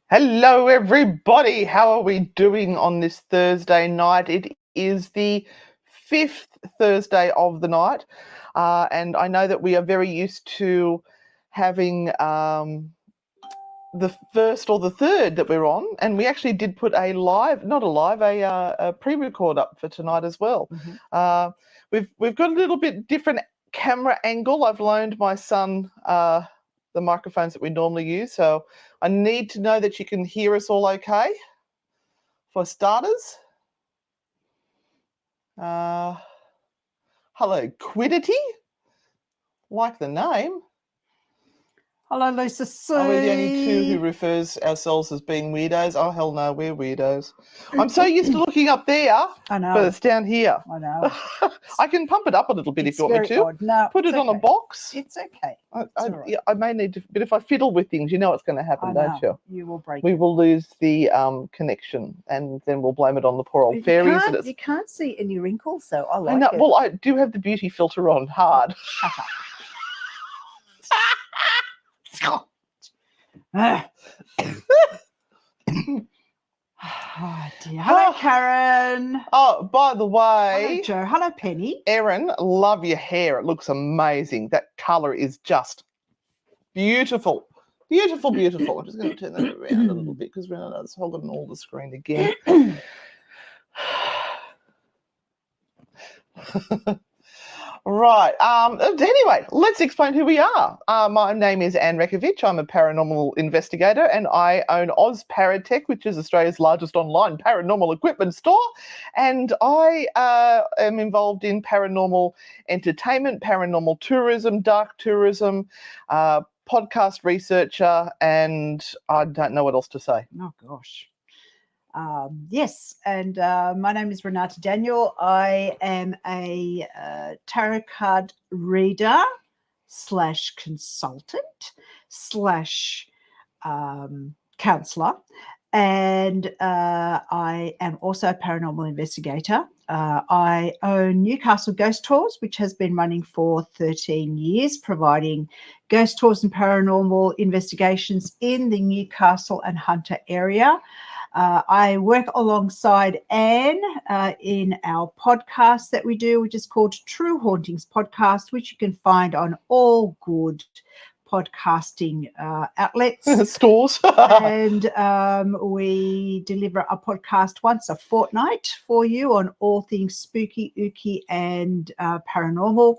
Hello, everybody. How are we doing on this Thursday night? It is the 5th Thursday of the night, and I know that we are very used to having the first or the third that we're on, and we actually did put a pre-record up for tonight as well. Mm-hmm. We've got a little bit different camera angle. I've loaned my son the microphones that we normally use, so I need to know that you can hear us all okay. For starters, hello, Quiddity, like the name. Hello, Lisa Sue. Are we the only two who refers ourselves as being weirdos? Oh, hell no, we're weirdos. I'm so used to looking up there, I know. but it's down here. I know. I can pump it up a little bit if you want me to. Odd. No, put it on a box. It's okay. Yeah, I may need to, but if I fiddle with things, you know what's going to happen, don't you? You will break. We will lose the connection, and then we'll blame it on the poor old fairies. You can't see any wrinkles, though. I like it. Well, I do have the beauty filter on hard. Shut up. Oh, dear. Hello, Karen. Oh, by the way. Hello, Joe. Hello, Penny. Erin, love your hair. It looks amazing. That colour is just beautiful. Beautiful, beautiful. I'm just going to turn that around a little bit because we're not holding all the screen again. Right. Anyway, let's explain who we are. My name is Anne Rekovich. I'm a paranormal investigator, and I own Oz Paratech, which is Australia's largest online paranormal equipment store. And I am involved in paranormal entertainment, paranormal tourism, dark tourism, podcast researcher, and I don't know what else to say. Oh, gosh. Yes, and my name is Renata Daniel. I am a tarot card reader / consultant / counsellor, and I am also a paranormal investigator. I own Newcastle Ghost Tours, which has been running for 13 years, providing ghost tours and paranormal investigations in the Newcastle and Hunter area. I work alongside Anne in our podcast that we do, which is called True Hauntings Podcast, which you can find on all good podcasting outlets. Stores. And we deliver a podcast once a fortnight for you on all things spooky, ooky, and paranormal.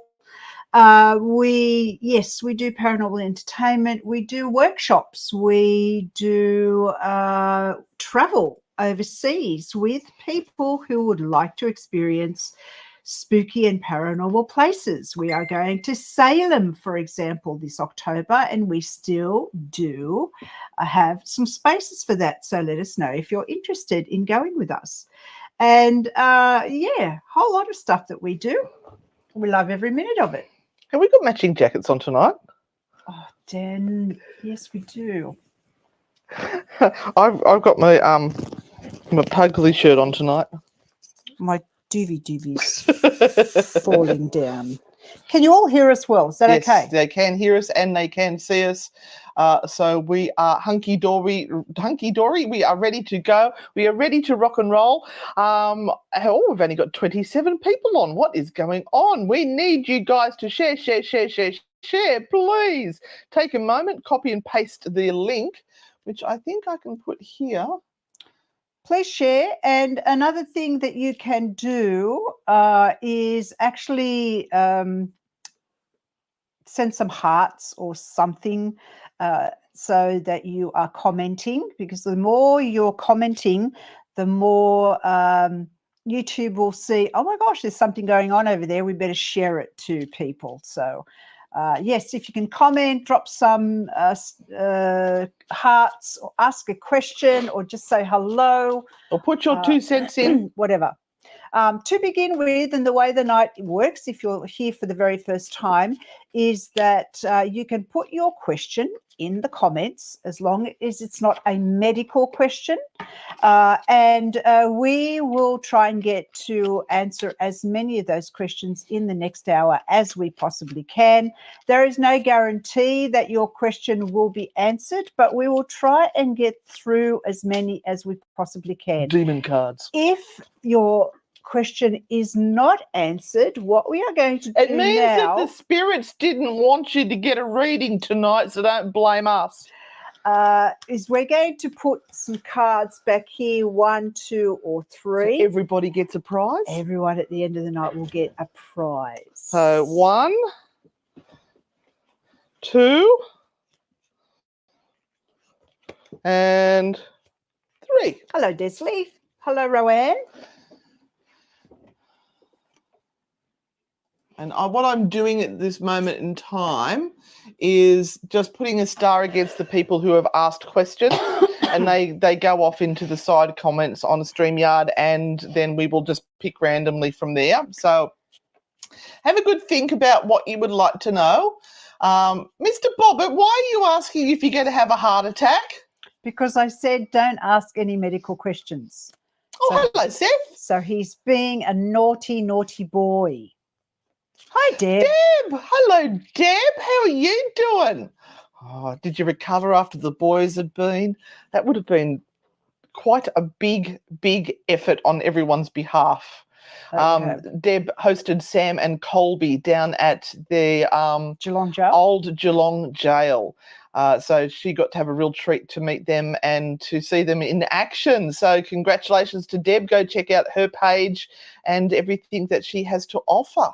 We do paranormal entertainment. We do workshops. We do travel overseas with people who would like to experience spooky and paranormal places. We are going to Salem, for example, this October, and we still do have some spaces for that. So let us know if you're interested in going with us. And whole lot of stuff that we do. We love every minute of it. Have we got matching jackets on tonight? Oh, Dan, yes, we do. I've got my Pugsley shirt on tonight. My DVD's falling down. Can you all hear us well? Is that okay? Yes, they can hear us and they can see us. So we are hunky-dory. We are ready to go. We are ready to rock and roll. We've only got 27 people on. What is going on? We need you guys to share. Please take a moment, copy and paste the link, which I think I can put here. Please share. And another thing that you can do is actually send some hearts or something so that you are commenting, because the more you're commenting, the more YouTube will see, oh my gosh, there's something going on over there. We better share it to people. So yes, if you can comment, drop some hearts, or ask a question, or just say hello. Or put your 2 cents in. Whatever. To begin with, and the way the night works, if you're here for the very first time, is that you can put your question in the comments as long as it's not a medical question, and we will try and get to answer as many of those questions in the next hour as we possibly can. There is no guarantee that your question will be answered, but we will try and get through as many as we possibly can. Demon cards. If your question is not answered, what we are going to do It means now, that the spirits didn't want you to get a reading tonight, so don't blame us. is we're going to put some cards back here, 1, 2, or 3. So everybody gets a prize? Everyone at the end of the night will get a prize. So 1, 2, and 3. Hello, Desley. Hello, Roanne. And what I'm doing at this moment in time is just putting a star against the people who have asked questions, and they go off into the side comments on StreamYard, and then we will just pick randomly from there. So have a good think about what you would like to know. Mr. Bobbert, why are you asking if you're going to have a heart attack? Because I said don't ask any medical questions. Oh, hello, Seth. So he's being a naughty, naughty boy. Hi, Deb. Deb, hello, Deb. How are you doing? Oh, did you recover after the boys had been? That would have been quite a big, big effort on everyone's behalf. Deb hosted Sam and Colby down at the Geelong Jail. old Geelong Jail. So she got to have a real treat to meet them and to see them in action. So congratulations to Deb. Go check out her page and everything that she has to offer.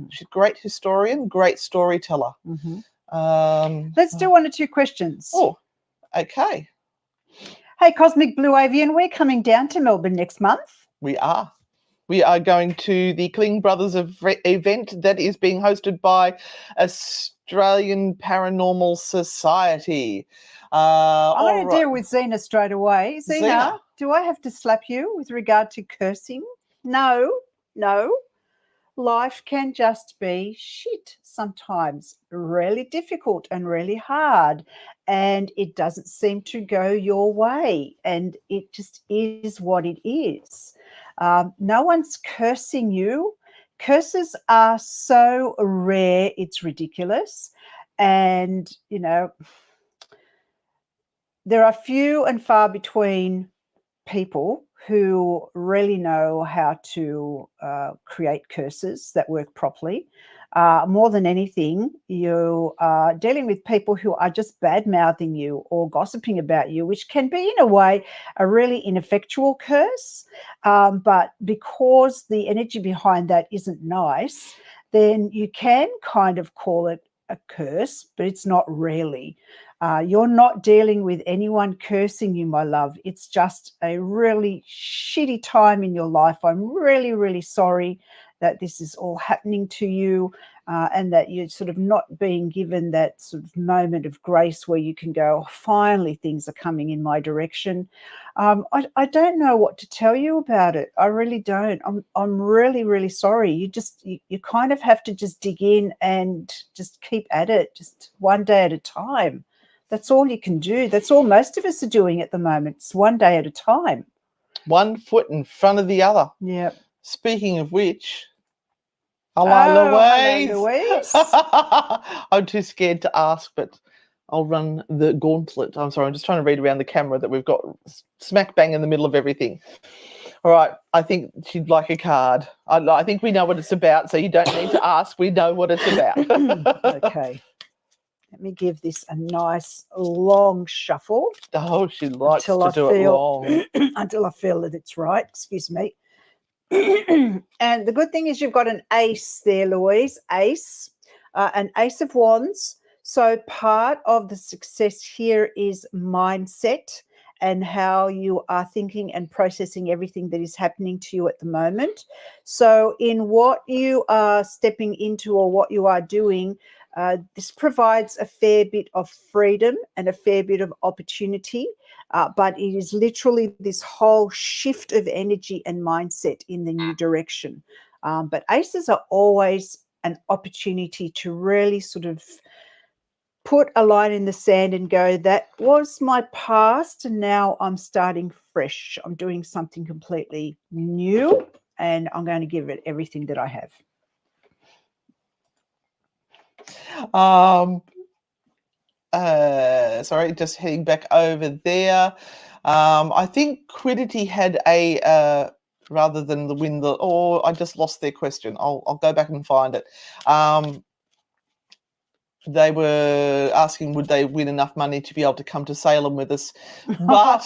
She's a great historian, great storyteller. Let's do 1 or 2 questions. Oh, okay. Hey, Cosmic Blue Avian, we're coming down to Melbourne next month. We are. We are going to the Kling Brothers event that is being hosted by Australian Paranormal Society. I'm going to deal with Zena straight away. Zena, do I have to slap you with regard to cursing? No. Life can just be shit sometimes, really difficult and really hard, and it doesn't seem to go your way, and it just is what it is. No one's cursing you. Curses are so rare, it's ridiculous. And, you know, there are few and far between people who really know how to create curses that work properly. More than anything, you are dealing with people who are just bad-mouthing you or gossiping about you, which can be, in a way, a really ineffectual curse. But because the energy behind that isn't nice, then you can kind of call it a curse, but it's not really. You're not dealing with anyone cursing you, my love. It's just a really shitty time in your life. I'm really, really sorry that this is all happening to you, and that you're sort of not being given that sort of moment of grace where you can go, oh, finally things are coming in my direction. I don't know what to tell you about it. I really don't. I'm really, really sorry. You kind of have to just dig in and just keep at it, just one day at a time. That's all you can do. That's all most of us are doing at the moment. It's one day at a time. 1 foot in front of the other. Yeah. Speaking of which, hello, Louise. Hello, Louise. I'm too scared to ask, but I'll run the gauntlet. I'm sorry, I'm just trying to read around the camera that we've got smack bang in the middle of everything. All right, I think she'd like a card. I think we know what it's about, so you don't need to ask. We know what it's about. Okay. Let me give this a nice long shuffle. Oh, she likes to do it long. Until I feel that it's right. Excuse me. And the good thing is you've got an ace there, Louise. Ace. An ace of wands. So part of the success here is mindset and how you are thinking and processing everything that is happening to you at the moment. So in what you are stepping into or what you are doing, this provides a fair bit of freedom and a fair bit of opportunity. but it is literally this whole shift of energy and mindset in the new direction. But aces are always an opportunity to really sort of put a line in the sand and go, that was my past, and now I'm starting fresh. I'm doing something completely new, and I'm going to give it everything that I have. Sorry, just heading back over there. I think Quiddity had a rather than the win the. Oh, I just lost their question. I'll go back and find it. They were asking would they win enough money to be able to come to Salem with us, but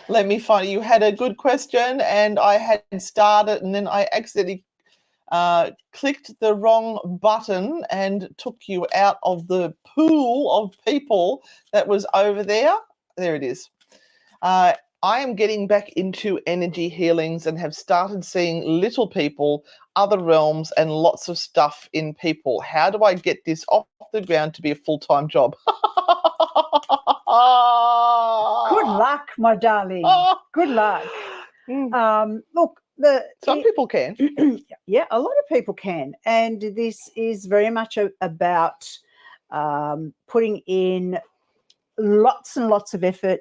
let me find it. You had a good question, and I had started, and then I accidentally clicked the wrong button and took you out of the pool of people that was over there. There it is. I am getting back into energy healings and have started seeing little people, other realms, and lots of stuff in people. How do I get this off the ground to be a full-time job? Good luck, my darling. Good luck. Look, some people can. Yeah, a lot of people can. And this is very much about putting in lots and lots of effort,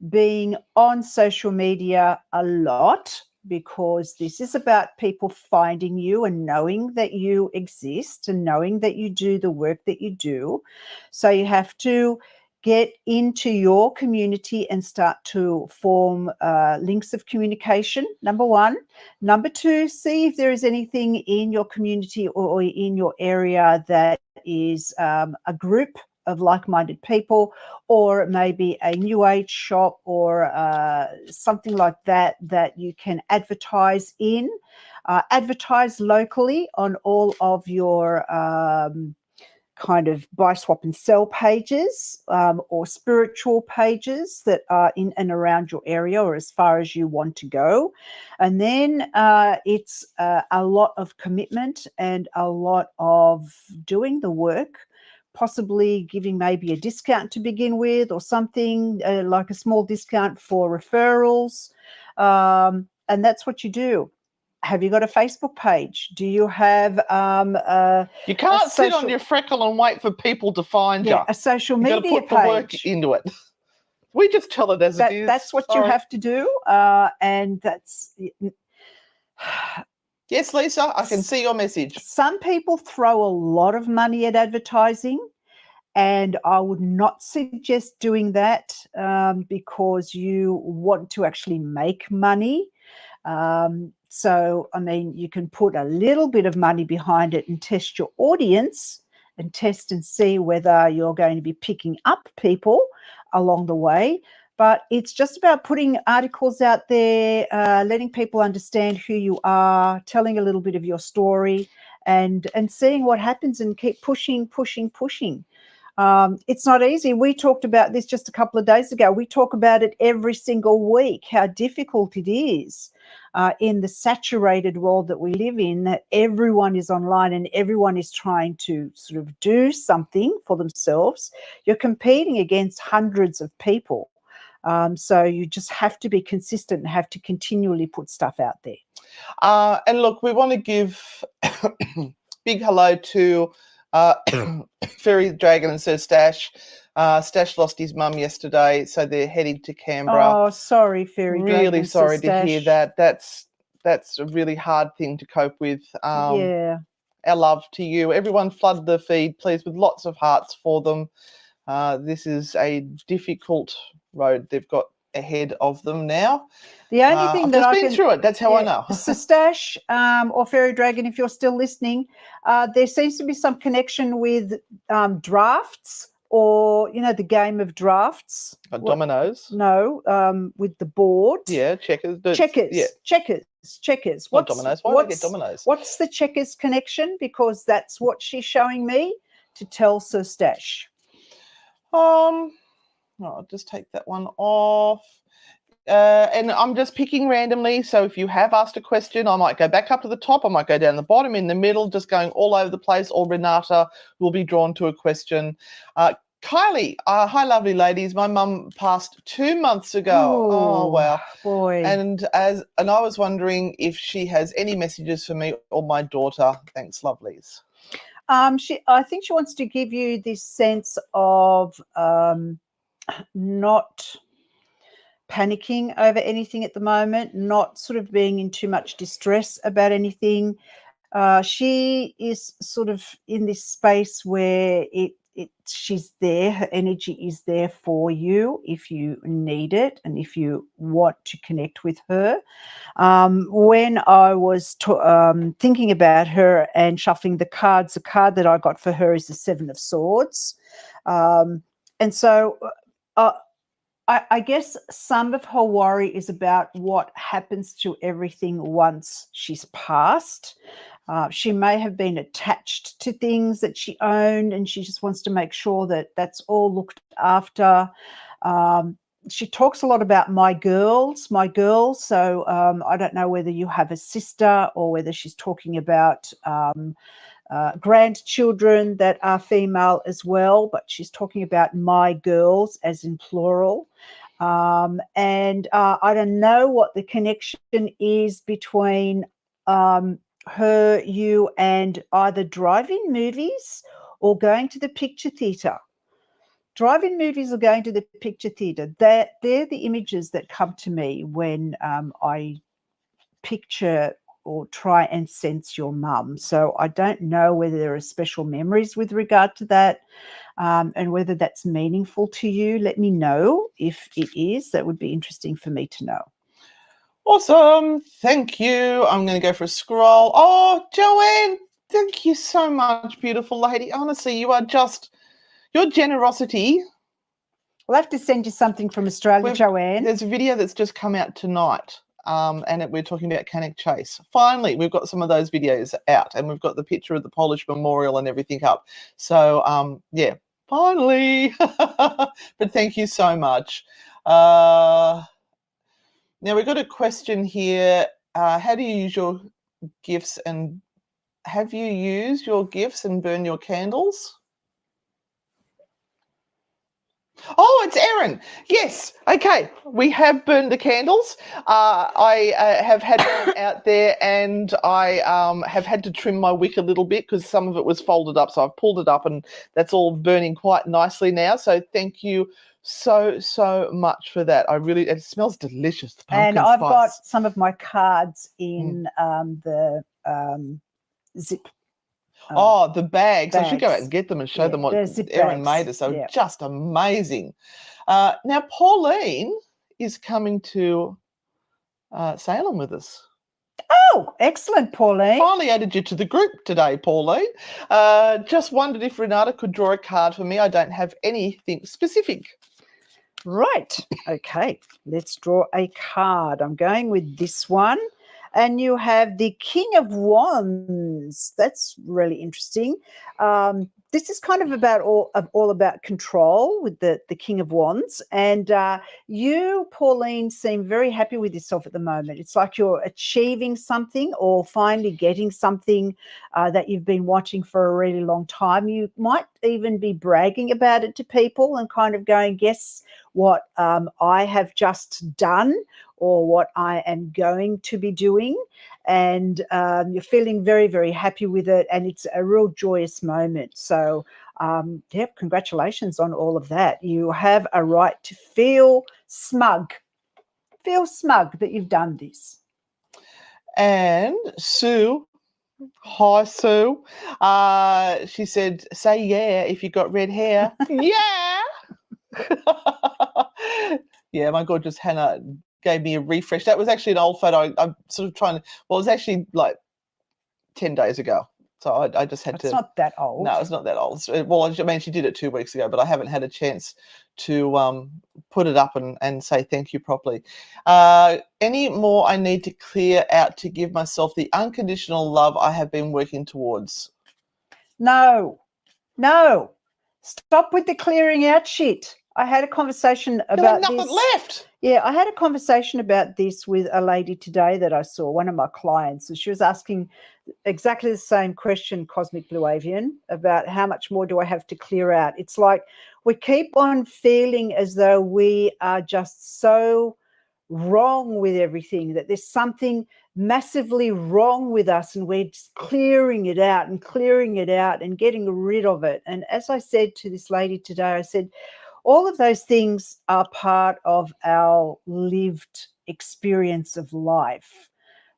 being on social media a lot, because this is about people finding you and knowing that you exist and knowing that you do the work that you do. So you have to get into your community and start to form links of communication, number one. Number two, see if there is anything in your community or in your area that is a group of like-minded people, or maybe a new age shop or something like that that you can advertise in. Advertise locally on all of your kind of buy, swap and sell pages or spiritual pages that are in and around your area or as far as you want to go. And then it's a lot of commitment and a lot of doing the work, possibly giving maybe a discount to begin with or something like a small discount for referrals. And that's what you do. Have you got a Facebook page? Do you have you can't sit on your freckle and wait for people to find you. A social media page. You've got to put the work into it. We just tell it as it is. That's what you have to do. And that's... Yes, Lisa, I can see your message. Some people throw a lot of money at advertising, and I would not suggest doing that because you want to actually make money. So, I mean, you can put a little bit of money behind it and test your audience and test and see whether you're going to be picking up people along the way. But it's just about putting articles out there, letting people understand who you are, telling a little bit of your story, and seeing what happens, and keep pushing. It's not easy. We talked about this just a couple of days ago. We talk about it every single week, how difficult it is in the saturated world that we live in, that everyone is online and everyone is trying to sort of do something for themselves. You're competing against hundreds of people. So you just have to be consistent and have to continually put stuff out there. And look, we want to give big hello to Fairy Dragon and Sir Stash. Stash lost his mum yesterday, so they're heading to Canberra. Oh, sorry, Fairy Dragon. Really sorry to hear that. That's a really hard thing to cope with. Yeah. Our love to you. Everyone flood the feed, please, with lots of hearts for them. This is a difficult road they've got ahead of them now. The only thing that I've just been through it. That's how I know. So Stash or Fairy Dragon, if you're still listening, there seems to be some connection with drafts, or the game of drafts. Dominoes? No, with the board. Yeah, checkers. Checkers. What dominoes? Why do I get dominoes? What's the checkers connection? Because that's what she's showing me to tell Sir Stash. I'll just take that one off. And I'm just picking randomly. So if you have asked a question, I might go back up to the top. I might go down the bottom, in the middle, just going all over the place. Or Renata will be drawn to a question. Kylie, hi, lovely ladies. My mum passed 2 months ago. Oh, wow. Boy. And I was wondering if she has any messages for me or my daughter. Thanks, lovelies. I think she wants to give you this sense of not panicking over anything at the moment, not sort of being in too much distress about anything. She is sort of in this space where she's there. Her energy is there for you if you need it and if you want to connect with her. When I was thinking about her and shuffling the cards, the card that I got for her is the Seven of Swords. And so I guess some of her worry is about what happens to everything once she's passed. She may have been attached to things that she owned, and she just wants to make sure that that's all looked after. She talks a lot about my girls. So I don't know whether you have a sister or whether she's talking about grandchildren that are female as well, but she's talking about my girls as in plural. And I don't know what the connection is between her, you, and either drive-in movies or going to the picture theatre. Drive-in movies or going to the picture theatre, they're the images that come to me when I picture or try and sense your mum. So I don't know whether there are special memories with regard to that and whether that's meaningful to you. Let me know if it is. That would be interesting for me to know. Awesome. Thank you. I'm going to go for a scroll. Oh, Joanne, thank you so much, beautiful lady. Honestly, you are just, your generosity. I'll have to send you something from Australia, Joanne. There's a video that's just come out tonight. And we're talking about Cannock Chase. Finally, we've got some of those videos out, and we've got the picture of the Polish memorial and everything up. So, yeah, finally. But thank you so much. Now, we've got a question here. How do you use your gifts, and have you used your gifts and burn your candles? Oh, it's Erin. Yes. Okay. We have burned the candles. I have had one out there, and I have had to trim my wick a little bit because some of it was folded up. So I've pulled it up, and that's all burning quite nicely now. So thank you so much for that. It smells delicious. The pumpkin and I've spice. got some of my cards in the zip. The bags. I should go out and get them and show them what Erin made us. So just amazing. Now, Pauline is coming to Salem with us. Oh, excellent, Pauline. Finally added you to the group today, Pauline. Just wondered if Renata could draw a card for me. I don't have anything specific. Right. Okay. Let's draw a card. I'm going with this one. And you have the King of Wands. That's really interesting. This is kind of about all about control with the King of Wands. And you, Pauline, seem very happy with yourself at the moment. It's like you're achieving something or finally getting something that you've been watching for a really long time. You might even be bragging about it to people and kind of going, guess what I have just done, or what I am going to be doing, and you're feeling very, very happy with it, and it's a real joyous moment. So, congratulations on all of that. You have a right to feel smug that you've done this. And Sue, hi Sue, she said, say yeah if you got red hair. Yeah. Yeah, my gorgeous Hannah gave me a refresh. That was actually an old photo. I'm sort of trying to, well, it was actually like 10 days ago. So I just had to. It's not that old. No, it's not that old. Well, I mean, she did it 2 weeks ago, but I haven't had a chance to put it up and say thank you properly. Any more I need to clear out to give myself the unconditional love I have been working towards? No. Stop with the clearing out shit. I had a conversation about nothing this. left. Yeah, I had a conversation about this with a lady today that I saw, one of my clients, and she was asking exactly the same question, Cosmic Blue Avian, about how much more do I have to clear out? It's like we keep on feeling as though we are just so wrong with everything, that there's something massively wrong with us, and we're just clearing it out and getting rid of it. And as I said to this lady today, I said, all of those things are part of our lived experience of life.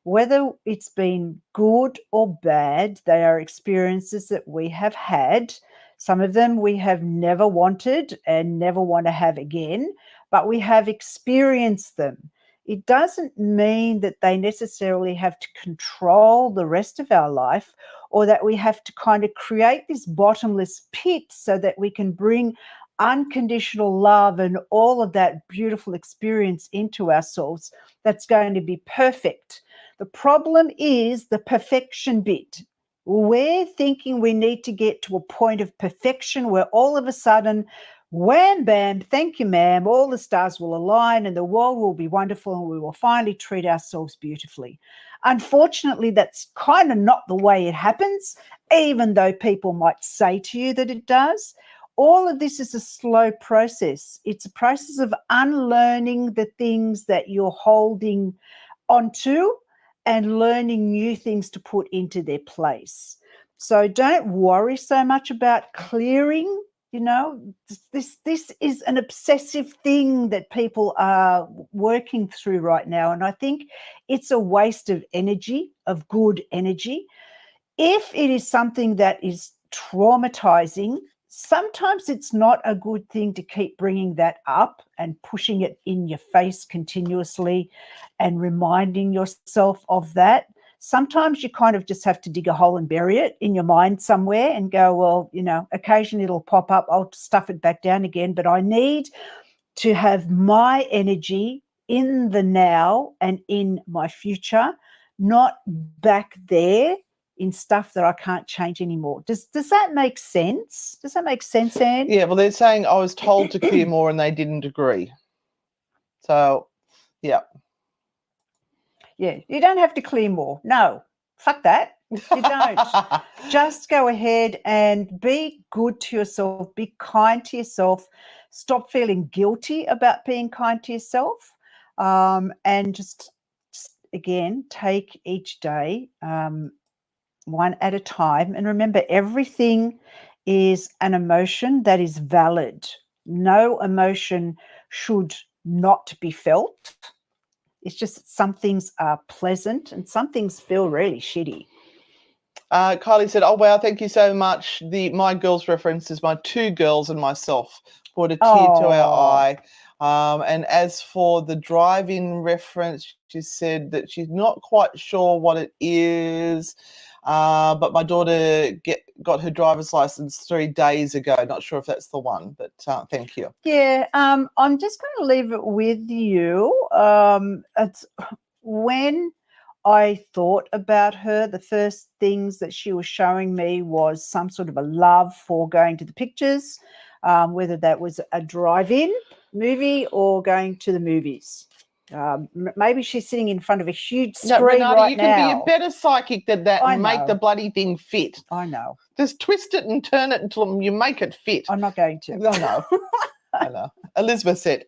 Whether it's been good or bad, they are experiences that we have had. Some of them we have never wanted and never want to have again, but we have experienced them. It doesn't mean that they necessarily have to control the rest of our life, or that we have to kind of create this bottomless pit so that we can bring unconditional love and all of that beautiful experience into ourselves that's going to be perfect. The problem is the perfection bit. We're thinking we need to get to a point of perfection where all of a sudden, wham, bam, thank you, ma'am, all the stars will align and the world will be wonderful and we will finally treat ourselves beautifully. Unfortunately, that's kind of not the way it happens, even though people might say to you that it does. All of this is a slow process. It's a process of unlearning the things that you're holding onto and learning new things to put into their place. So don't worry so much about clearing. You know, this is an obsessive thing that people are working through right now. And I think it's a waste of energy, of good energy. If it is something that is traumatizing, sometimes it's not a good thing to keep bringing that up and pushing it in your face continuously and reminding yourself of that. Sometimes you kind of just have to dig a hole and bury it in your mind somewhere and go, well, you know, occasionally it'll pop up. I'll stuff it back down again, but I need to have my energy in the now and in my future, not back there in stuff that I can't change anymore. Does that make sense? Does that make sense, Anne? Yeah, well, they're saying I was told to clear more and they didn't agree. So, yeah. Yeah, you don't have to clear more. No, fuck that. You don't. Just go ahead and be good to yourself, be kind to yourself, stop feeling guilty about being kind to yourself, and just again, take each day one at a time. And remember, everything is an emotion that is valid. No emotion should not be felt. It's just some things are pleasant and some things feel really shitty. Kylie said, oh, wow, thank you so much. My girls reference is my two girls and myself. Brought a tear to our eye. And as for the drive-in reference, she said that she's not quite sure what it is, but my daughter got her driver's license 3 days ago. Not sure if that's the one, but thank you. Yeah, I'm just going to leave it with you. It's when I thought about her, the first things that she was showing me was some sort of a love for going to the pictures, whether that was a drive-in movie or going to the movies. Maybe she's sitting in front of a huge screen Renata, right you can now. be a better psychic than that I and make know. the bloody thing fit. I know. Just twist it and turn it until you make it fit. I'm not going to. No, no. I know. Elizabeth said,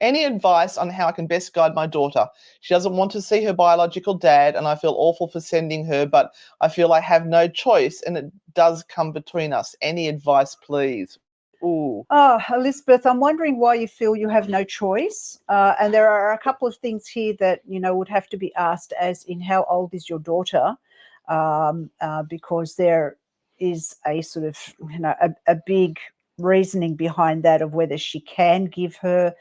any advice on how I can best guide my daughter? She doesn't want to see her biological dad, and I feel awful for sending her, but I feel I have no choice, and it does come between us. Any advice, please? Ooh. Oh, Elizabeth, I'm wondering why you feel you have no choice. And there are a couple of things here that, you know, would have to be asked, as in how old is your daughter? Because there is a sort of, you know, a big reasoning behind that of whether she can give her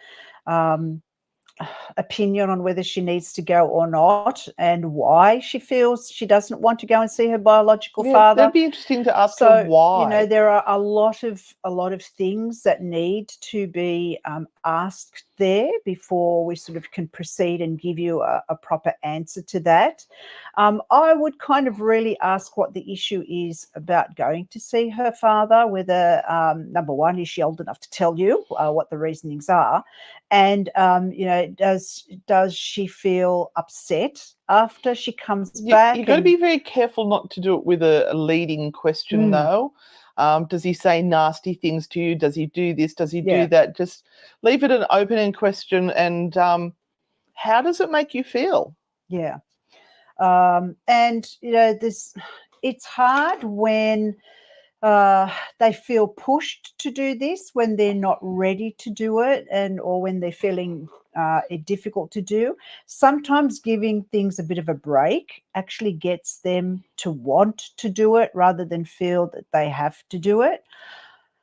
opinion on whether she needs to go or not, and why she feels she doesn't want to go and see her biological father. It'd be interesting to ask her why. You know, there are a lot of things that need to be asked there before we sort of can proceed and give you a proper answer to that. I would kind of really ask what the issue is about going to see her father, whether, number one, is she old enough to tell you what the reasonings are? And, does she feel upset after she comes back? You've got to be very careful not to do it with a leading question, though. Does he say nasty things to you? Does he do this? Does he do that? Just leave it an open-end question. And how does it make you feel? Yeah. And, it's hard when they feel pushed to do this, when they're not ready to do it, or when they're feeling it difficult to do. Sometimes giving things a bit of a break actually gets them to want to do it rather than feel that they have to do it.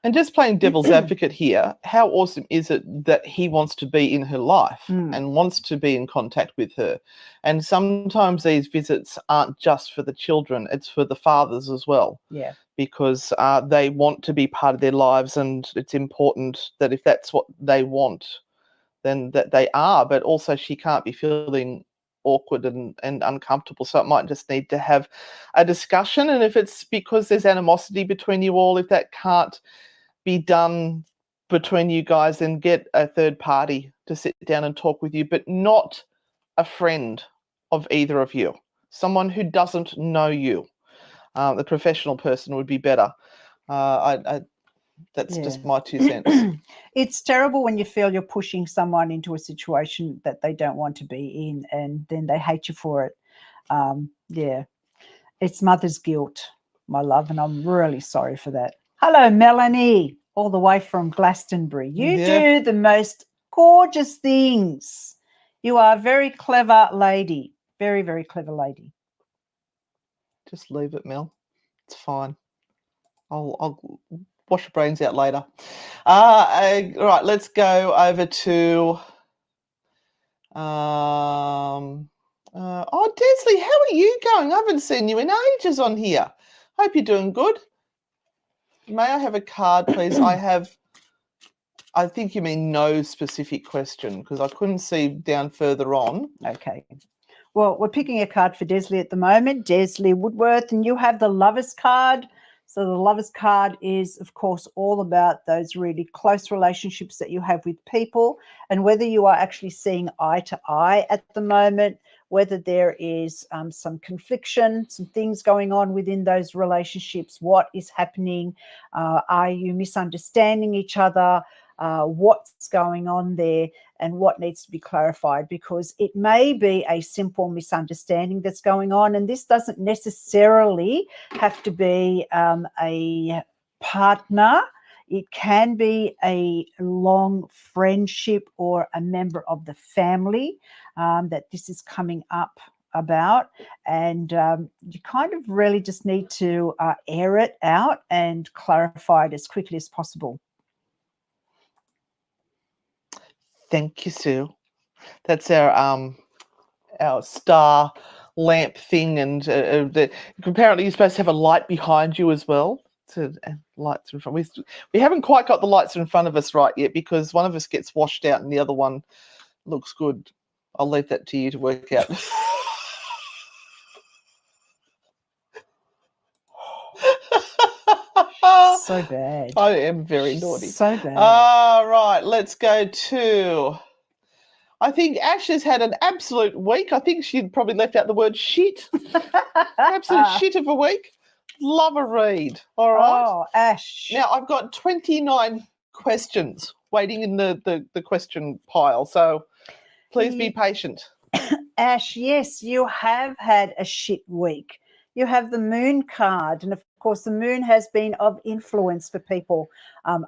And just playing devil's advocate here, how awesome is it that he wants to be in her life and wants to be in contact with her? And sometimes these visits aren't just for the children, it's for the fathers as well. Yeah. Because they want to be part of their lives, and it's important that if that's what they want, then that they are. But also she can't be feeling awkward and uncomfortable, so it might just need to have a discussion. And if it's because there's animosity between you all, if that can't be done between you guys, then get a third party to sit down and talk with you, but not a friend of either of you, someone who doesn't know you. The professional person would be better. That's just my 2 cents. It's terrible when you feel you're pushing someone into a situation that they don't want to be in, and then they hate you for it. It's mother's guilt, my love, and I'm really sorry for that. Hello, Melanie, all the way from Glastonbury. You do the most gorgeous things. You are a very clever lady. Very, very clever lady. Just leave it, Mel. It's fine. I'll wash your brains out later. Right, let's go over to... Desley, how are you going? I haven't seen you in ages on here. Hope you're doing good. May I have a card, please? I think you mean no specific question, because I couldn't see down further on. Okay. Well, we're picking a card for Desley at the moment, Desley Woodworth, and you have the Lover's card. So the Lover's card is, of course, all about those really close relationships that you have with people, and whether you are actually seeing eye to eye at the moment, whether there is some confliction, some things going on within those relationships, what is happening, are you misunderstanding each other, what's going on there, and what needs to be clarified, because it may be a simple misunderstanding that's going on, and this doesn't necessarily have to be a partner. It can be a long friendship or a member of the family that this is coming up about, and you kind of really just need to air it out and clarify it as quickly as possible. Thank you, Sue. That's our star lamp thing, and apparently you're supposed to have a light behind you as well. Lights in front. We haven't quite got the lights in front of us right yet, because one of us gets washed out and the other one looks good. I'll leave that to you to work out. So bad. I am very naughty. So bad. Right, let's go to... I think Ash has had an absolute week. I think she'd probably left out the word shit. Absolute shit of a week. Love a read. All right. Oh, Ash. Now, I've got 29 questions waiting in the question pile, so please be patient. Ash, yes, you have had a shit week. You have the Moon card, and of course the Moon has been of influence for people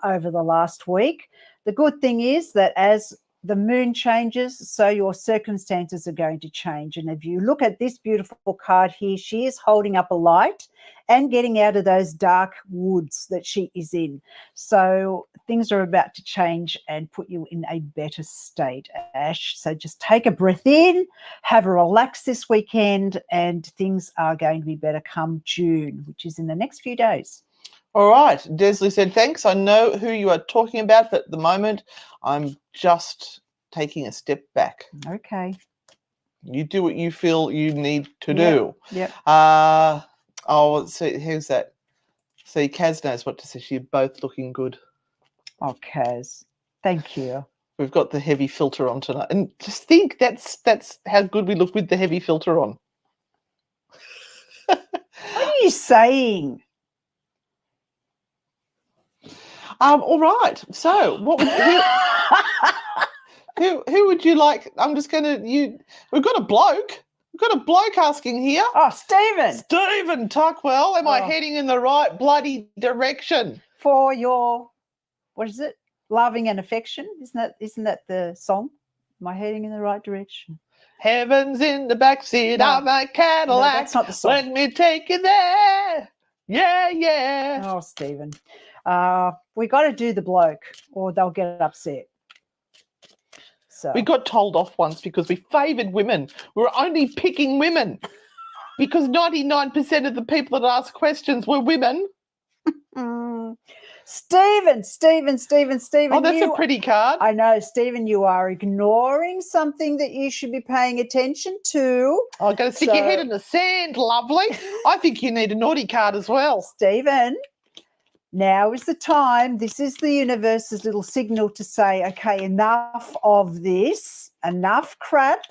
over the last week. The good thing is that as the Moon changes, so your circumstances are going to change. And if you look at this beautiful card here, she is holding up a light and getting out of those dark woods that she is in. So things are about to change and put you in a better state, Ash. So just take a breath in, have a relax this weekend, and things are going to be better come June, which is in the next few days. All right. Desley said, thanks. I know who you are talking about, but at the moment I'm just taking a step back. Okay. You do what you feel you need to Yep, do. yep. So who's that? See, Kaz knows what to say. You're both looking good. Oh, Kaz, thank you. We've got the heavy filter on tonight. And just think that's how good we look with the heavy filter on. What are you saying? All right. So what would who would you like? I'm just gonna we've got a bloke. We've got a bloke asking here. Oh, Stephen. Stephen Tuckwell, am I Oh. heading in the right bloody direction? For your, what is it? Loving and affection. Isn't that the song? Am I heading in the right direction? Heaven's in the backseat of my Cadillac. No, that's not the song. Let me take you there. Yeah, yeah. Oh, Stephen. We got to do the bloke or they'll get upset. So We got told off once because we favoured women. We were only picking women because 99% of the people that asked questions were women. Stephen. Oh, that's a pretty card. I know, Stephen, you are ignoring something that you should be paying attention to. I'm going to stick your head in the sand, lovely. I think you need a naughty card as well. Stephen, now is the time. This is the universe's little signal to say, okay, enough of this, enough crap.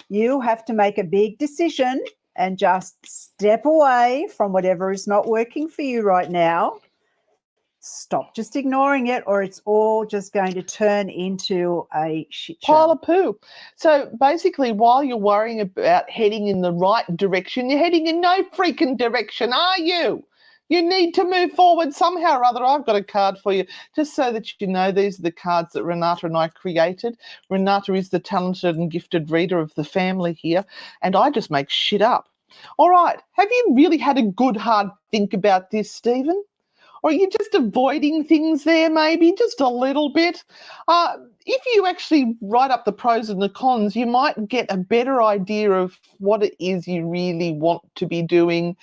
You have to make a big decision and just step away from whatever is not working for you right now. Stop just ignoring it, or it's all just going to turn into a shit show. Pile of poo. So basically, while you're worrying about heading in the right direction, you're heading in no freaking direction, are you? You need to move forward somehow or other. I've got a card for you, just so that you know these are the cards that Renata and I created. Renata is the talented and gifted reader of the family here, and I just make shit up. All right, have you really had a good, hard think about this, Stephen? Or are you just avoiding things there, maybe, just a little bit? If you actually write up the pros and the cons, you might get a better idea of what it is you really want to be doing.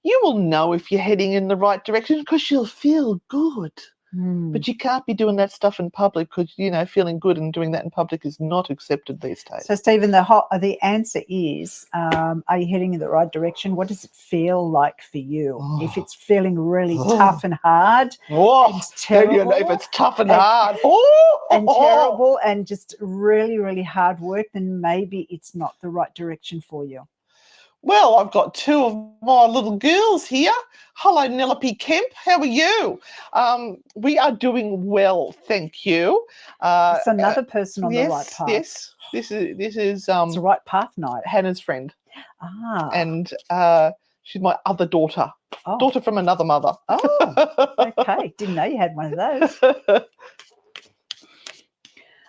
You will know if you're heading in the right direction because you'll feel good. But you can't be doing that stuff in public because, feeling good and doing that in public is not accepted these days. So, Stephen, the answer is, are you heading in the right direction? What does it feel like for you? If it's feeling really tough and hard and terrible. If it's tough and hard. And terrible and just really, really hard work, then maybe it's not the right direction for you. Well, I've got two of my little girls here. Hello, Nelope Kemp. How are you? We are doing well, thank you. It's another person on the right path. Yes, this is it's the right path night. Hannah's friend. Ah. And she's my other daughter. Oh. Daughter from another mother. Oh, okay. Didn't know you had one of those.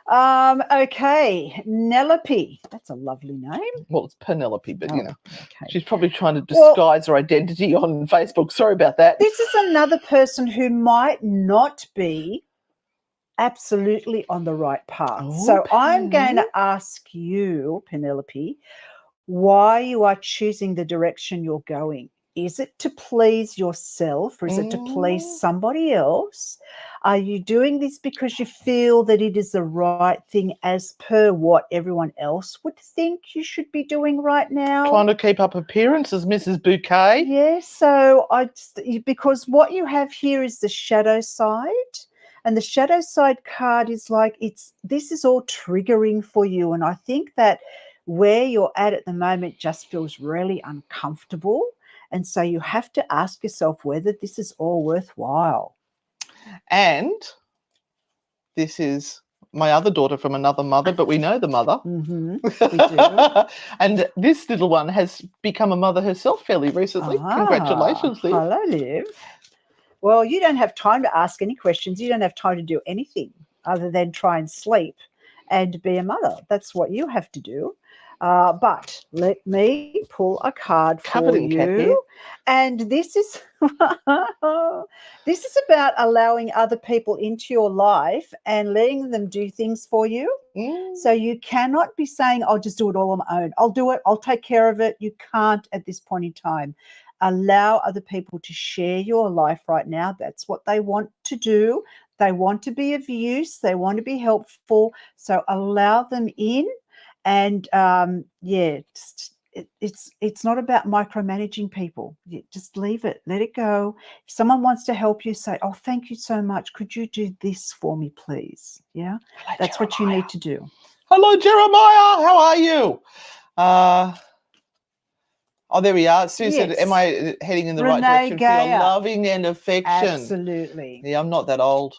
Okay, Nelope. That's a lovely name. Well, it's Penelope, but okay. She's probably trying to disguise her identity on Facebook. Sorry about that. This is another person who might not be absolutely on the right path. So I'm going to ask you, Penelope, why you are choosing the direction you're going. Is it to please yourself or is it to please somebody else? Are you doing this because you feel that it is the right thing as per what everyone else would think you should be doing right now? Trying to keep up appearances, Mrs. Bouquet. Yes, so because what you have here is the shadow side. And the shadow side card is like this is all triggering for you. And I think that where you're at the moment just feels really uncomfortable. And so you have to ask yourself whether this is all worthwhile. And this is my other daughter from another mother, but we know the mother. We do. And this little one has become a mother herself fairly recently. Congratulations, Liv. Hello, Liv. Well, you don't have time to ask any questions. You don't have time to do anything other than try and sleep and be a mother. That's what you have to do. But let me pull a card for you. And this is this is about allowing other people into your life and letting them do things for you. So you cannot be saying, I'll just do it all on my own. I'll do it. I'll take care of it. You can't at this point in time. Allow other people to share your life right now. That's what they want to do. They want to be of use. They want to be helpful. So allow them in. And it's not about micromanaging people. Just leave it. Let it go. If someone wants to help you, say, oh, thank you so much. Could you do this for me, please? Yeah, Hello, that's what you Jeremiah. need to do. Hello, Jeremiah. How are you? Oh, there we are. Sue said, Yes. am I heading in the right Renee direction for your Gayer. loving and affection? Absolutely. Yeah, I'm not that old.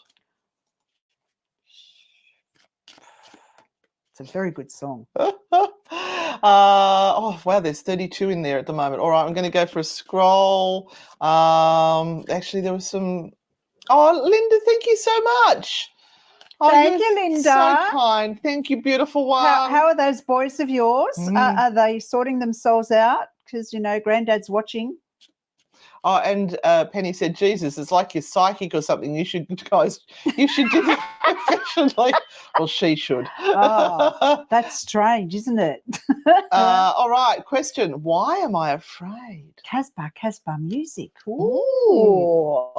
It's a very good song. Oh, wow, there's 32 in there at the moment. All right, I'm going to go for a scroll. Actually, there was some... Oh, Linda, thank you so much. Oh, Thank you're you, Linda. so kind. Thank you, beautiful one. How are those boys of yours? Are they sorting themselves out? Because, you know, Granddad's watching. Oh, and Penny said, Jesus, it's like you're psychic or something. You should do that professionally. Well, she should. Oh, that's strange, isn't it? All right, question. Why am I afraid? Casbah music. Ooh.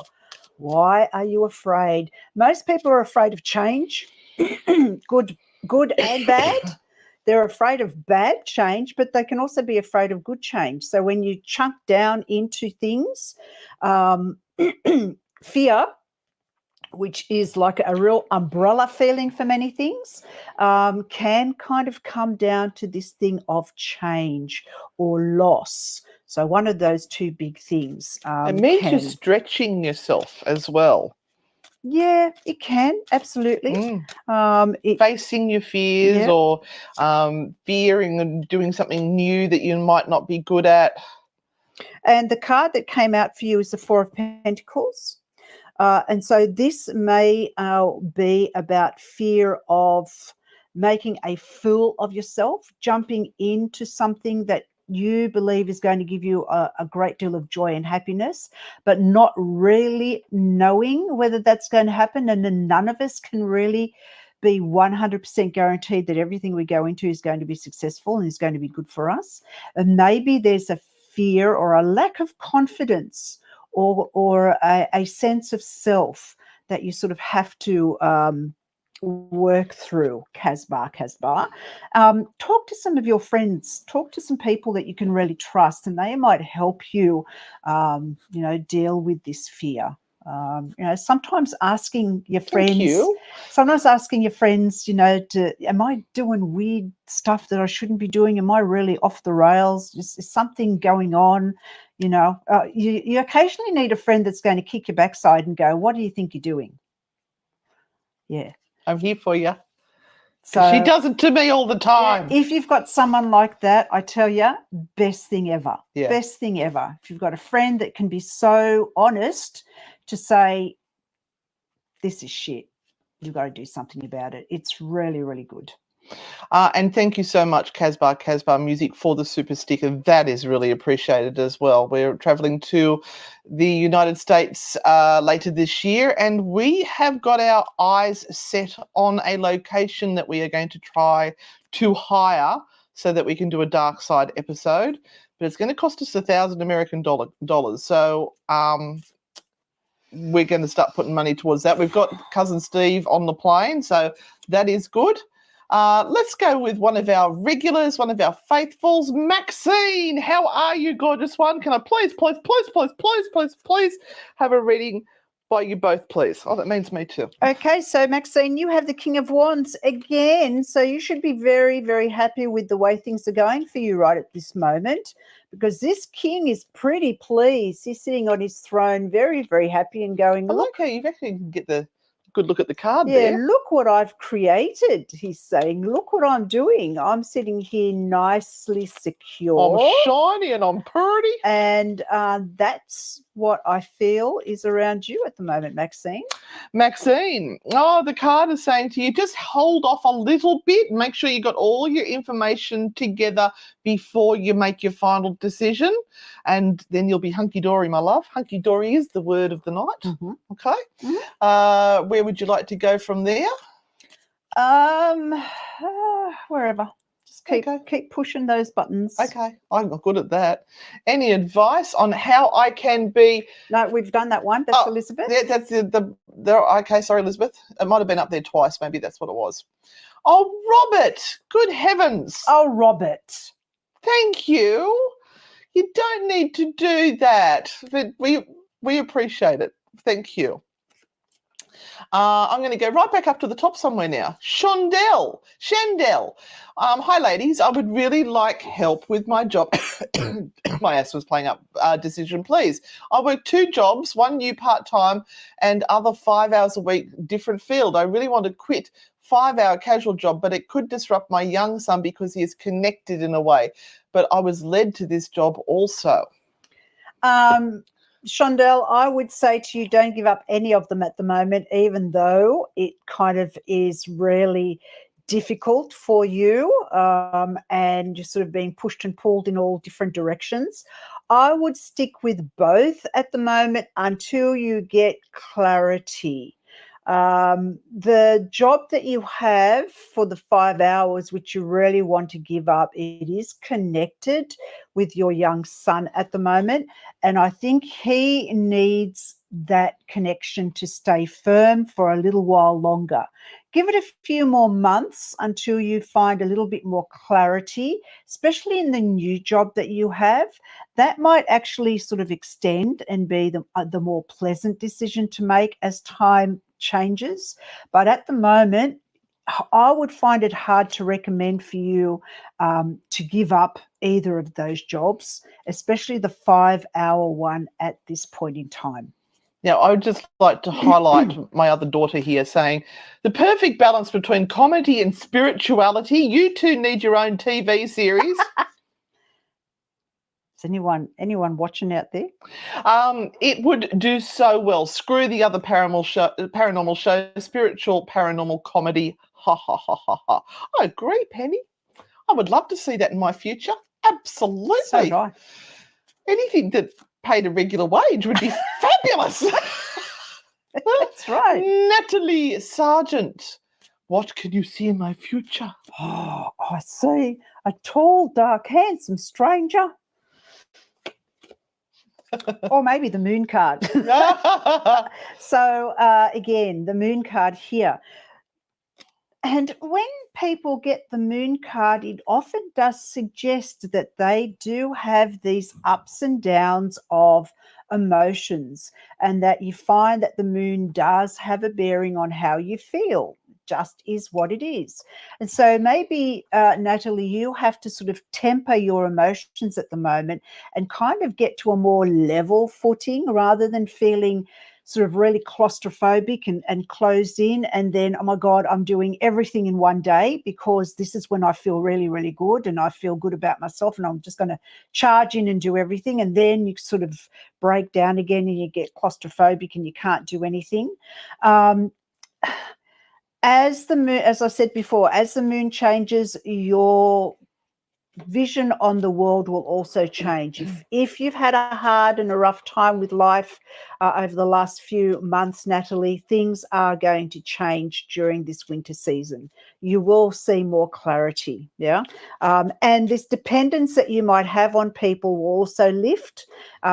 Why are you afraid? Most people are afraid of change, good and bad. They're afraid of bad change, but they can also be afraid of good change. So when you chunk down into things, fear, which is like a real umbrella feeling for many things, can kind of come down to this thing of change or loss. So one of those two big things. It means you're stretching yourself as well. Yeah, it can, absolutely. Facing your fears, Yeah. or fearing and doing something new that you might not be good at. And the card that came out for you is the Four of Pentacles. And so this may be about fear of making a fool of yourself, jumping into something that you believe is going to give you a great deal of joy and happiness, but not really knowing whether that's going to happen. And then none of us can really be 100% guaranteed that everything we go into is going to be successful and is going to be good for us. And maybe there's a fear or a lack of confidence or a sense of self that you sort of have to work through. Casbah. Talk to some of your friends, talk to some people that you can really trust, and they might help you, deal with this fear. Sometimes asking your friends, am I doing weird stuff that I shouldn't be doing? Am I really off the rails? Is something going on? You occasionally need a friend that's going to kick your backside and go, what do you think you're doing? Yeah. I'm here for you. So she does it to me all the time. Yeah, if you've got someone like that, I tell you, best thing ever. Yeah. Best thing ever. If you've got a friend that can be so honest to say, this is shit, you've got to do something about it. It's really, really good. And thank you so much, Casbah Music, for the super sticker. That is really appreciated as well. We're traveling to the United States later this year, and we have got our eyes set on a location that we are going to try to hire so that we can do a dark side episode. But it's going to cost us $1,000 American dollars. So we're going to start putting money towards that. We've got Cousin Steve on the plane, so that is good. Let's go with one of our regulars, one of our faithfuls, Maxine. How are you, gorgeous one? Can I please have a reading by you both, please? Oh, that means me too. Okay, so Maxine, you have the King of Wands again, so you should be very, very happy with the way things are going for you right at this moment, because this king is pretty pleased. He's sitting on his throne, very, very happy and going, look. Okay, you've actually get the good look at the card there. there. Look what I've created, he's saying. Look what I'm doing. I'm sitting here nicely secure. I'm shiny and I'm pretty. And that's what I feel is around you at the moment, Maxine. Maxine, the card is saying to you, just hold off a little bit. Make sure you got all your information together before you make your final decision. And then you'll be hunky-dory, my love. Hunky-dory is the word of the night. Mm-hmm. Okay. Mm-hmm. Where would you like to go from there? Wherever. Just keep pushing those buttons. Okay, I'm not good at that. Any advice on how I can be? No, we've done that one. That's Elizabeth. Yeah, that's the okay, sorry, Elizabeth. It might have been up there twice. Maybe that's what it was. Oh, Robert, good heavens. Oh, Robert. Thank you. You don't need to do that. But we appreciate it. Thank you. I'm going to go right back up to the top somewhere now. Shandell. Hi, ladies. I would really like help with my job. My ass was playing up. Decision, please. I work 2 jobs, one new part-time and other 5 hours a week, different field. I really want to quit 5-hour casual job, but it could disrupt my young son because he is connected in a way. But I was led to this job also. Shondell, I would say to you, don't give up any of them at the moment, even though it kind of is really difficult for you and you're sort of being pushed and pulled in all different directions. I would stick with both at the moment until you get clarity. The job that you have for the 5 hours, which you really want to give up, it is connected with your young son at the moment. And I think he needs that connection to stay firm for a little while longer. Give it a few more months until you find a little bit more clarity, especially in the new job that you have. That might actually sort of extend and be the more pleasant decision to make as time changes. But at the moment, I would find it hard to recommend for you to give up either of those jobs, especially the 5-hour one at this point in time. Now, I would just like to highlight my other daughter here saying the perfect balance between comedy and spirituality. You two need your own TV series. Is anyone watching out there? It would do so well. Screw the other paranormal show, spiritual paranormal comedy. Ha, ha, ha, ha, ha. I agree, Penny. I would love to see that in my future. Absolutely. So do I. Anything that paid a regular wage would be fabulous. That's right. Natalie Sargent, what can you see in my future? Oh, I see a tall, dark, handsome stranger. Or maybe the moon card. So again, the moon card here. And when people get the moon card, it often does suggest that they do have these ups and downs of emotions, and that you find that the moon does have a bearing on how you feel. Just is what it is. And so maybe, Natalie, you have to sort of temper your emotions at the moment and kind of get to a more level footing rather than feeling sort of really claustrophobic and closed in, and then, oh my God, I'm doing everything in one day because this is when I feel really, really good and I feel good about myself and I'm just going to charge in and do everything. And then you sort of break down again and you get claustrophobic and you can't do anything. As the moon, as I said before, as the moon changes, your vision on the world will also change. If you've had a hard and a rough time with life over the last few months, Natalie, things are going to change during this winter season. You will see more clarity, yeah? And this dependence that you might have on people will also lift.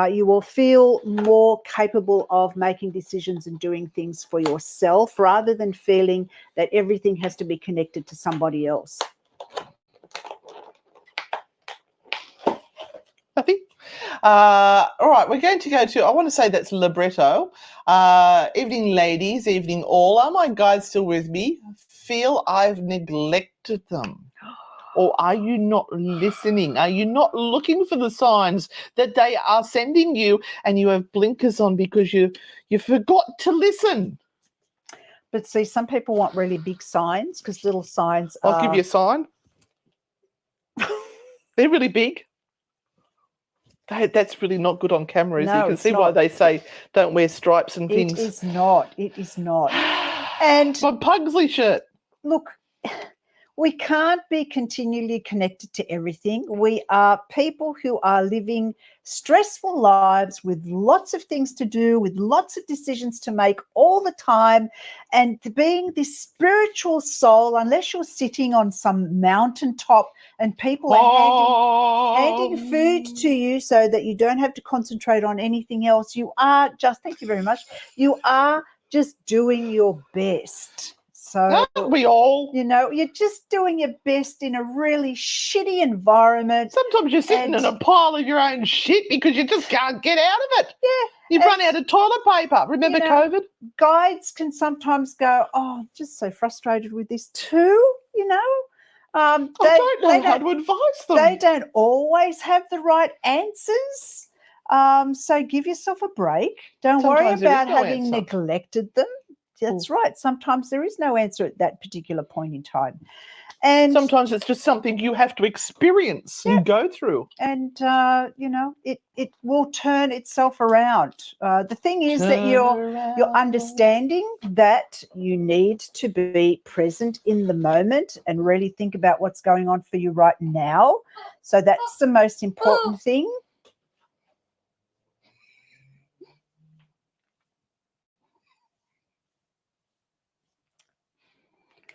You will feel more capable of making decisions and doing things for yourself rather than feeling that everything has to be connected to somebody else. All right, we're going to go to, I want to say that's libretto. Evening, ladies, evening all. Are my guides still with me? Feel I've neglected them. Or are you not listening? Are you not looking for the signs that they are sending you and you have blinkers on because you forgot to listen? But see, some people want really big signs because little signs I'll give you a sign. They're really big. That's really not good on camera, is it? You can see why they say don't wear stripes and things. It is not. It is not. And my Pugsley shirt. Look, we can't be continually connected to everything. We are people who are living stressful lives with lots of things to do, with lots of decisions to make all the time. And being this spiritual soul, unless you're sitting on some mountaintop and people are handing food to you so that you don't have to concentrate on anything else, you are just, thank you very much, you are just doing your best. So, Aren't we all? you know, you're just doing your best in a really shitty environment. Sometimes you're sitting in a pile of your own shit because you just can't get out of it. Yeah. You've run out of toilet paper. Remember COVID? Guides can sometimes go, oh, I'm just so frustrated with this too, you know. I don't know how to advise them. They don't always have the right answers. So give yourself a break. Don't worry about having neglected them. That's right. Sometimes there is no answer at that particular point in time. And sometimes it's just something you have to experience and go through. And, you know, it will turn itself around. The thing is that you're understanding that you need to be present in the moment and really think about what's going on for you right now. So that's the most important thing.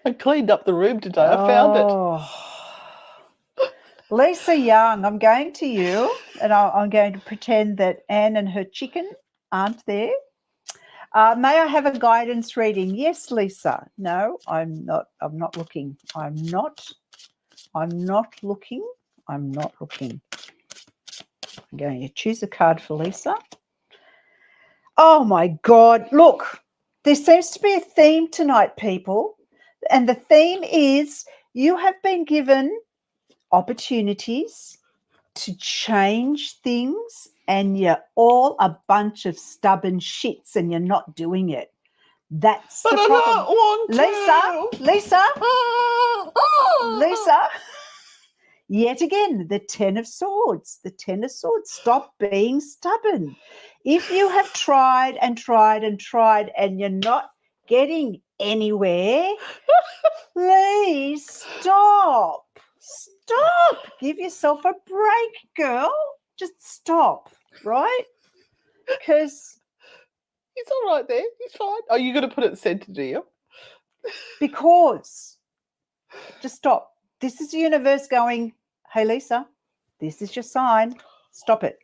I cleaned up the room today. I found it. Lisa Young, I'm going to you, and I'm going to pretend that Anne and her chicken aren't there. May I have a guidance reading? Yes, Lisa. No, I'm not. I'm not looking. I'm not looking. I'm going to choose a card for Lisa. Oh, my God. Look, there seems to be a theme tonight, people. And the theme is you have been given opportunities to change things and you're all a bunch of stubborn shits and you're not doing it. That's the problem. Lisa. Yet again, the Ten of Swords. Stop being stubborn. If you have tried and tried and tried and you're not getting anywhere, please stop. Give yourself a break, girl. Just stop, right? Because he's all right there. He's fine. Oh, you're going to put it center, do you? Because just stop. This is the universe going, hey, Lisa, this is your sign. Stop it.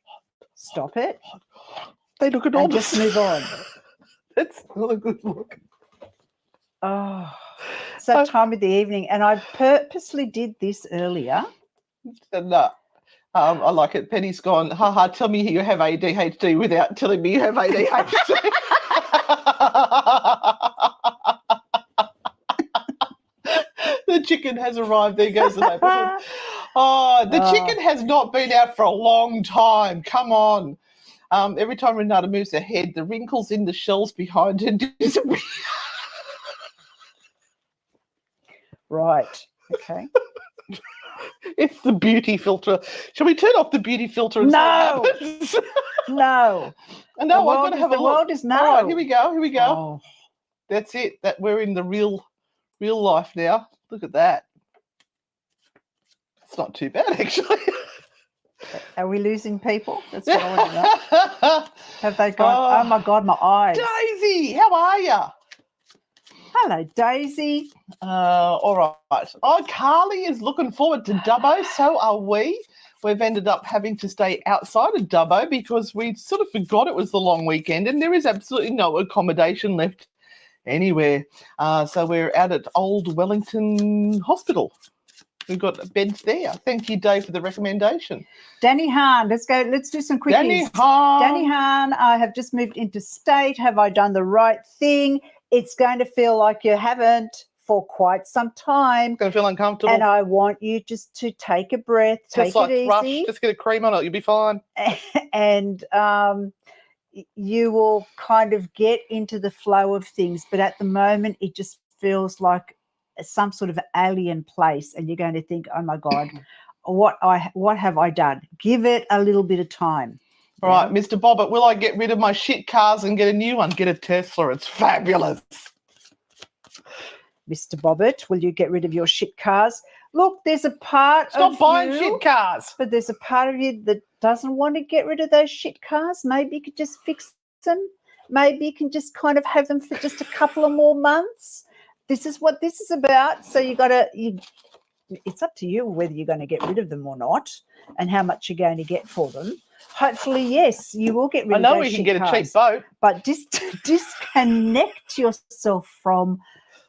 They look at all. And just move on. That's not a good look. Oh, it's that time of the evening, and I purposely did this earlier. No, I like it. Penny's gone, haha, tell me you have ADHD without telling me you have ADHD. The chicken has arrived. There goes the neighborhood. The chicken has not been out for a long time. Come on. Every time Renata moves her head, the wrinkles in the shells behind her disappear. Right. Okay. It's the beauty filter. Shall we turn off the beauty filter and see what happens? No. I'm going to have a look. The world is no. All right, here we go. Oh. That's it. That we're in the real life now. Look at that. It's not too bad, actually. Are we losing people? That's what I want to know. Have they gone? Oh my God, my eyes. Daisy, how are you? Hello, Daisy. All right. Oh, Carly is looking forward to Dubbo. So are we. We've ended up having to stay outside of Dubbo because we sort of forgot it was the long weekend and there is absolutely no accommodation left anywhere. So we're out at Old Wellington Hospital. We've got beds there. Thank you, Dave, for the recommendation. Danny Hahn, let's go. Let's do some quickies. Danny Hahn, I have just moved interstate. Have I done the right thing? It's going to feel like you haven't for quite some time. It's going to feel uncomfortable. And I want you just to take a breath, take it easy. Rush, just get a cream on it, you'll be fine. And you will kind of get into the flow of things. But at the moment, it just feels like some sort of alien place. And you're going to think, oh, my God, what have I done? Give it a little bit of time. All right, Mr. Bobbert, will I get rid of my shit cars and get a new one? Get a Tesla. It's fabulous. Mr. Bobbit, will you get rid of your shit cars? Look, there's a part Stop of buying you, shit cars. but there's a part of you that doesn't want to get rid of those shit cars. Maybe you could just fix them. Maybe you can just kind of have them for just a couple of more months. This is what this is about. So it's up to you whether you're going to get rid of them or not, and how much you're going to get for them. Hopefully, yes, you will get rid of those I know we can get cars, a cheap boat. but disconnect yourself from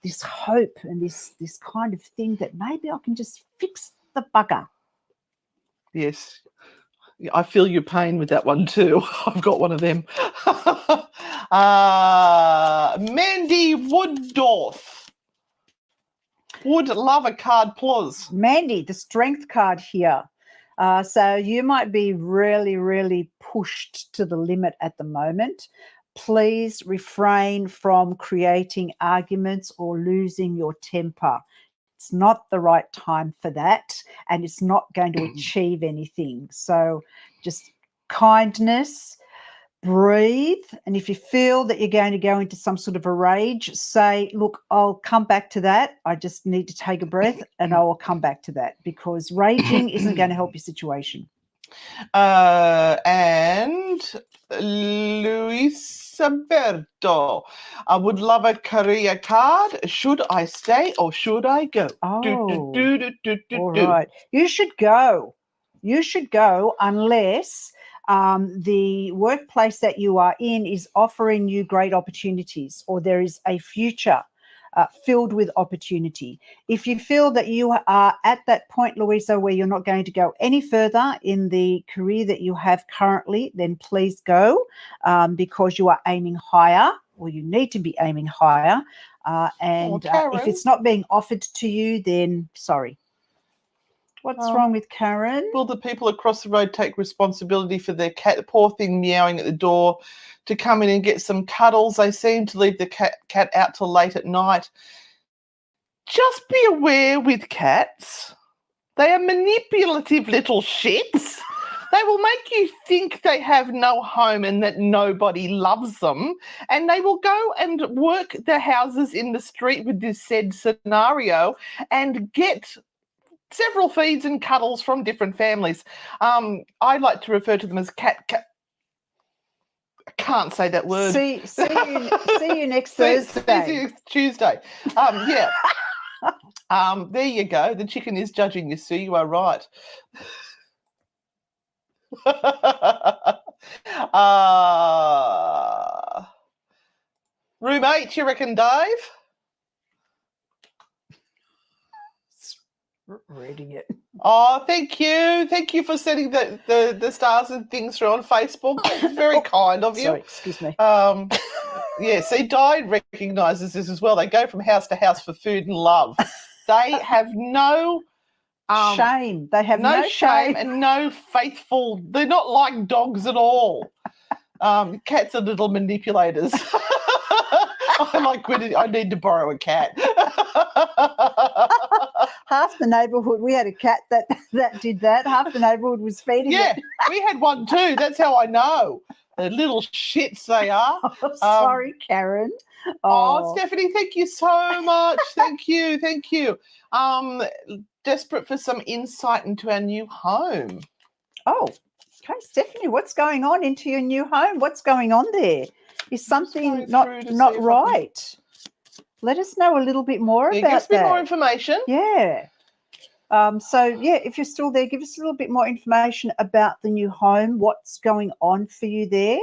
this hope and this kind of thing that maybe I can just fix the bugger. Yes. I feel your pain with that one too. I've got one of them. Mandy Wooddorf. Would love a card, plus. Mandy, the strength card here. So you might be really, really pushed to the limit at the moment. Please refrain from creating arguments or losing your temper. It's not the right time for that, and it's not going to achieve anything. So just kindness, breathe, and if you feel that you're going to go into some sort of a rage, say, look, I'll come back to that. I just need to take a breath and I will come back to that, because raging isn't going to help your situation. And Luis Alberto, I would love a career card. Should I stay or should I go? Oh, all right. You should go. You should go unless the workplace that you are in is offering you great opportunities, or there is a future filled with opportunity. If you feel that you are at that point, Louisa, where you're not going to go any further in the career that you have currently, then please go, because you are aiming higher, or you need to be aiming higher. If it's not being offered to you, then sorry. What's wrong with Karen? Will the people across the road take responsibility for their cat? The poor thing meowing at the door to come in and get some cuddles. They seem to leave the cat out till late at night. Just be aware with cats. They are manipulative little shits. They will make you think they have no home and that nobody loves them, and they will go and work the houses in the street with this said scenario and get several feeds and cuddles from different families. I like to refer to them as cat. I can't say that word. See you next Thursday. See you Tuesday. Yeah. There you go. The chicken is judging you, Sue. You are right. Room 8, you reckon, Dave? Reading it. Oh, thank you. Thank you for sending the stars and things through on Facebook. That's very kind of you. Sorry, excuse me. Yeah, see, Di recognises this as well. They go from house to house for food and love. They have no shame. They have no shame and no faithful. They're not like dogs at all. Cats are little manipulators. I need to borrow a cat. Half the neighbourhood, we had a cat that did that. Half the neighbourhood was feeding it. Yeah, we had one too. That's how I know. The little shits they are. Oh, sorry, Karen. Oh, Stephanie, thank you so much. Thank you. Desperate for some insight into our new home. Oh, okay, Stephanie, what's going on into your new home? What's going on there? Is something not right? Let us know a little bit more about that. Give us a bit more information. Yeah. If you're still there, give us a little bit more information about the new home, what's going on for you there,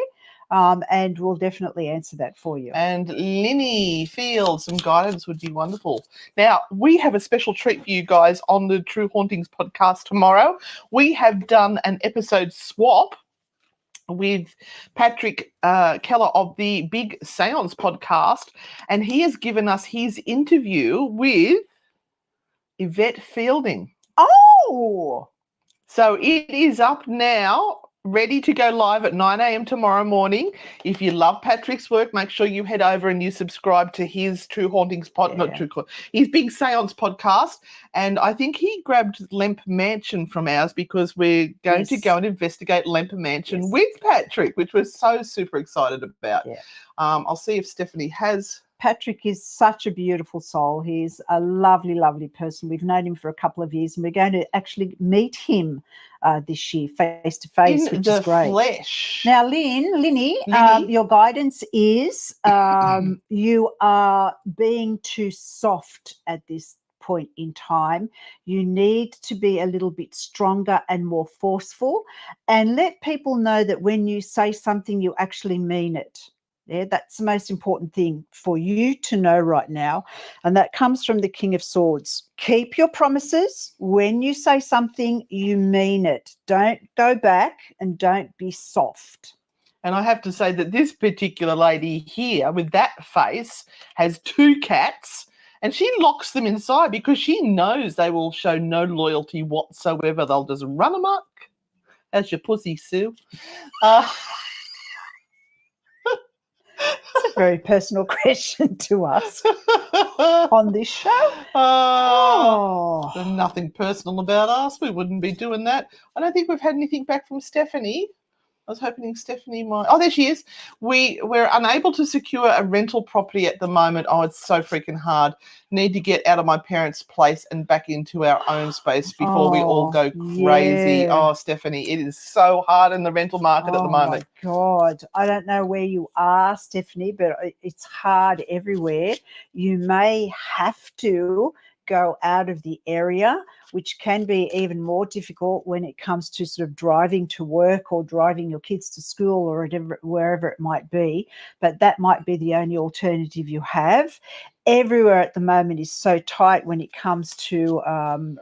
and we'll definitely answer that for you. And Linny Field, some guidance would be wonderful. Now, we have a special treat for you guys on the True Hauntings podcast tomorrow. We have done an episode swap with Patrick Keller of the Big Seance podcast, and he has given us his interview with Yvette Fielding. Oh! So it is up now, ready to go live at 9 a.m. tomorrow morning. If you love Patrick's work, make sure you head over and you subscribe to his True Hauntings his Big Seance podcast. And I think he grabbed Lemp Mansion from ours because we're going to go and investigate Lemp Mansion with Patrick, which we're so super excited about. Yeah. I'll see if Stephanie has Patrick is such a beautiful soul. He's a lovely, lovely person. We've known him for a couple of years, and we're going to actually meet him this year face to face, In which the is great. flesh. Now, Linny, Linny? your guidance is you are being too soft at this point in time. You need to be a little bit stronger and more forceful, and let people know that when you say something, you actually mean it. Yeah, that's the most important thing for you to know right now. And that comes from the King of Swords. Keep your promises. When you say something, you mean it. Don't go back and don't be soft. And I have to say that this particular lady here with that face has 2 cats, and she locks them inside because she knows they will show no loyalty whatsoever. They'll just run amok. As your pussy, Sue. It's a very personal question to ask on this show. There's nothing personal about us. We wouldn't be doing that. I don't think we've had anything back from Stephanie. I was hoping Stephanie might. Oh, there she is. We're unable to secure a rental property at the moment. Oh, it's so freaking hard. Need to get out of my parents' place and back into our own space before we all go crazy. Yeah. Oh, Stephanie, it is so hard in the rental market at the moment. Oh, my God. I don't know where you are, Stephanie, but it's hard everywhere. You may have to go out of the area, which can be even more difficult when it comes to sort of driving to work or driving your kids to school or wherever it might be. But that might be the only alternative you have. Everywhere at the moment is so tight when it comes to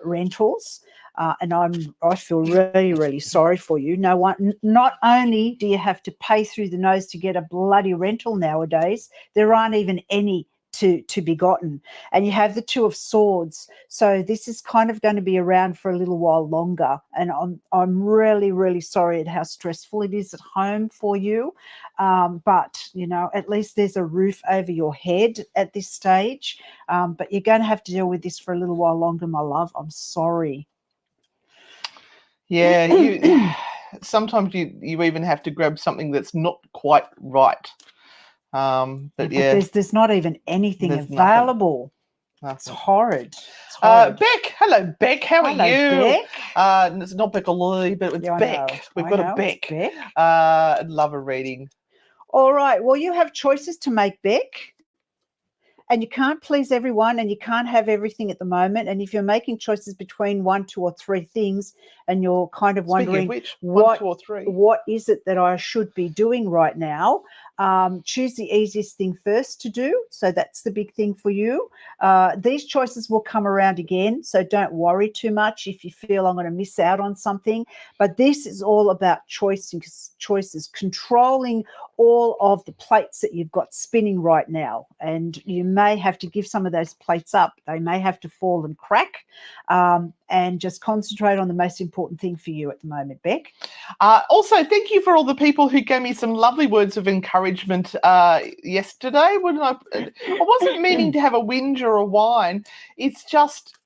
rentals. And I feel really, really sorry for you. Not only do you have to pay through the nose to get a bloody rental nowadays, there aren't even any to be gotten. And you have the 2 of Swords. So this is kind of going to be around for a little while longer. And I'm really, really sorry at how stressful it is at home for you. But, you know, at least there's a roof over your head at this stage. But you're going to have to deal with this for a little while longer, my love. I'm sorry. Yeah, sometimes you even have to grab something that's not quite right. But yeah, there's not even anything available. Nothing. It's horrid. It's horrid. Beck, hello Beck, how are you? Beck? It's not Beckaloi, but it's Beck. We've got a Beck. I'd love a reading. All right. Well, you have choices to make, Beck. And you can't please everyone and you can't have everything at the moment. And if you're making choices between 1, 2, or 3 things and you're kind of wondering what 2 or 3, what is it that I should be doing right now, choose the easiest thing first to do. So that's the big thing for you. These choices will come around again. So don't worry too much if you feel I'm going to miss out on something. But this is all about choices, controlling all of the plates that you've got spinning right now. And you may have to give some of those plates up. They may have to fall and crack, and just concentrate on the most important thing for you at the moment, Beck. Also, thank you for all the people who gave me some lovely words of encouragement yesterday. I wasn't meaning to have a whinge or a whine. It's just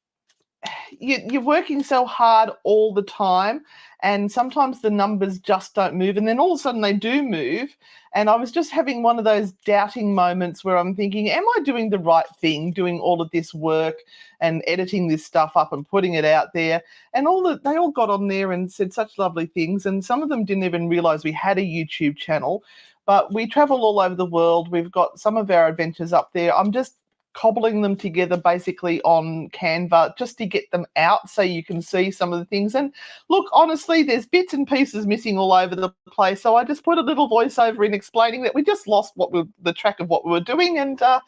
you're working so hard all the time, and sometimes the numbers just don't move, and then all of a sudden they do move. And I was just having one of those doubting moments where I'm thinking, am I doing the right thing, doing all of this work and editing this stuff up and putting it out there? And they all got on there and said such lovely things, and some of them didn't even realize we had a YouTube channel. But we travel all over the world. We've got some of our adventures up there. I'm just cobbling them together basically on Canva just to get them out so you can see some of the things. And look, honestly, there's bits and pieces missing all over the place. So I just put a little voiceover in explaining that we just lost the track of what we were doing. And but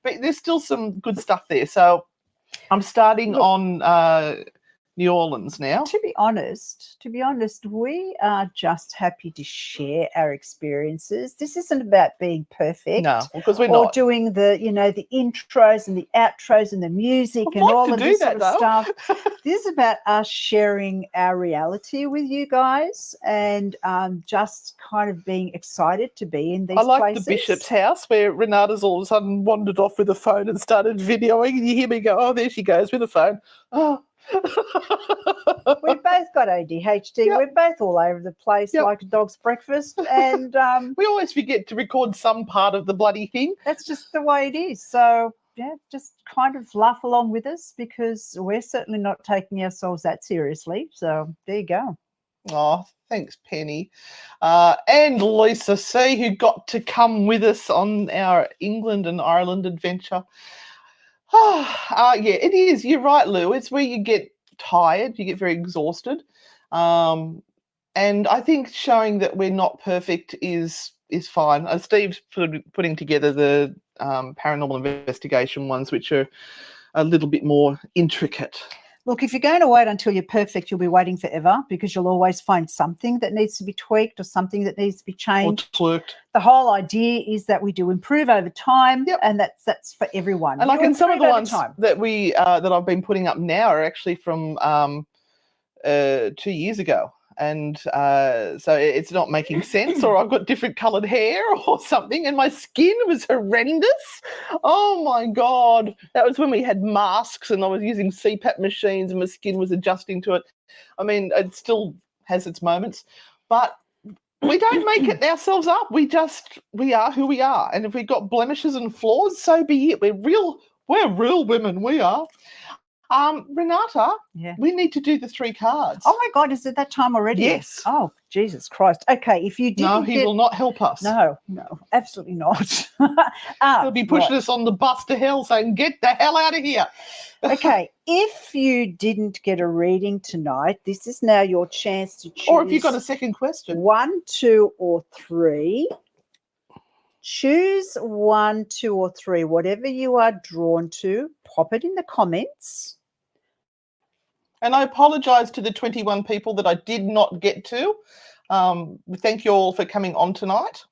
there's still some good stuff there. So I'm starting on New Orleans now. To be honest, we are just happy to share our experiences. This isn't about being perfect. No, because we're or not. Doing the intros and the outros and the music and all of this sort of stuff. This is about us sharing our reality with you guys and just kind of being excited to be in these places. I like the Bishop's house where Renata's all of a sudden wandered off with a phone and started videoing, and you hear me go, oh, there she goes with a phone. Oh. We've both got ADHD. Yep. We're both all over the place Yep. like a dog's breakfast. And We always forget to record some part of the bloody thing. that's just the way it is. So, yeah, just kind of laugh along with us because we're certainly not taking ourselves that seriously. So there you go. Oh, thanks, Penny. And Lisa C, who got to come with us on our England and Ireland adventure. Yeah, it is. You're right, Lou. It's where you get tired, you get very exhausted. And I think showing that we're not perfect is fine. Steve's putting together the paranormal investigation ones, which are a little bit more intricate. Look, if you're going to wait until you're perfect, you'll be waiting forever because you'll always find something that needs to be tweaked or something that needs to be changed. Or twerked. The whole idea is that we do improve over time, Yep. and that's for everyone. And like, You and some of the improve over ones time. that we that I've been putting up now are actually from 2 years ago. And so it's not making sense, or I've got different coloured hair or something, and my skin was horrendous. Oh my God. That was when we had masks and I was using CPAP machines and my skin was adjusting to it. I mean, it still has its moments, but we don't make it ourselves up. We are who we are. And if we've got blemishes and flaws, so be it. We're real women, we are. Renata, Yeah. we need to do the 3 cards. Oh my God, is it that time already? Yes. Oh, Jesus Christ. Okay, if you didn't No, he will not help us. No, absolutely not. He'll be pushing us on the bus to hell saying, get the hell out of here. Okay, if you didn't get a reading tonight, this is now your chance to choose. Or if you've got a second question. 1, 2, or 3. Choose 1, 2, or 3. Whatever you are drawn to, pop it in the comments. And I apologise to the 21 people that I did not get to. Thank you all for coming on tonight.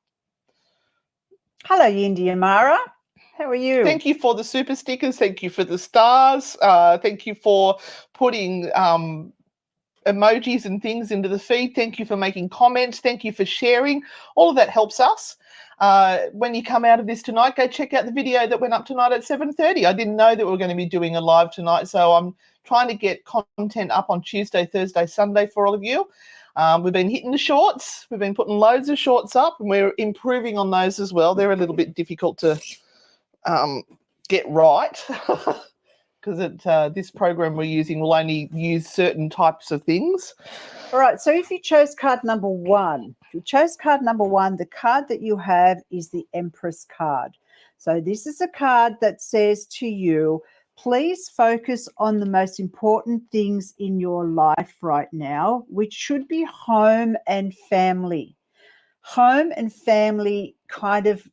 Hello, Yindi and Mara. How are you? Thank you for the super stickers. Thank you for the stars. Thank you for putting emojis and things into the feed. Thank you for making comments. Thank you for sharing. All of that helps us. When you come out of this tonight, go check out the video that went up tonight at 7:30. I didn't know that we were going to be doing a live tonight, so I'm trying to get content up on Tuesday, Thursday, Sunday for all of you. We've been hitting the shorts. We've been putting loads of shorts up, and we're improving on those as well. They're a little bit difficult to get right because this program we're using will only use certain types of things. All right, so if you chose card number 1, the card that you have is the Empress card. So this is a card that says to you, please focus on the most important things in your life right now, which should be home and family. Home and family kind of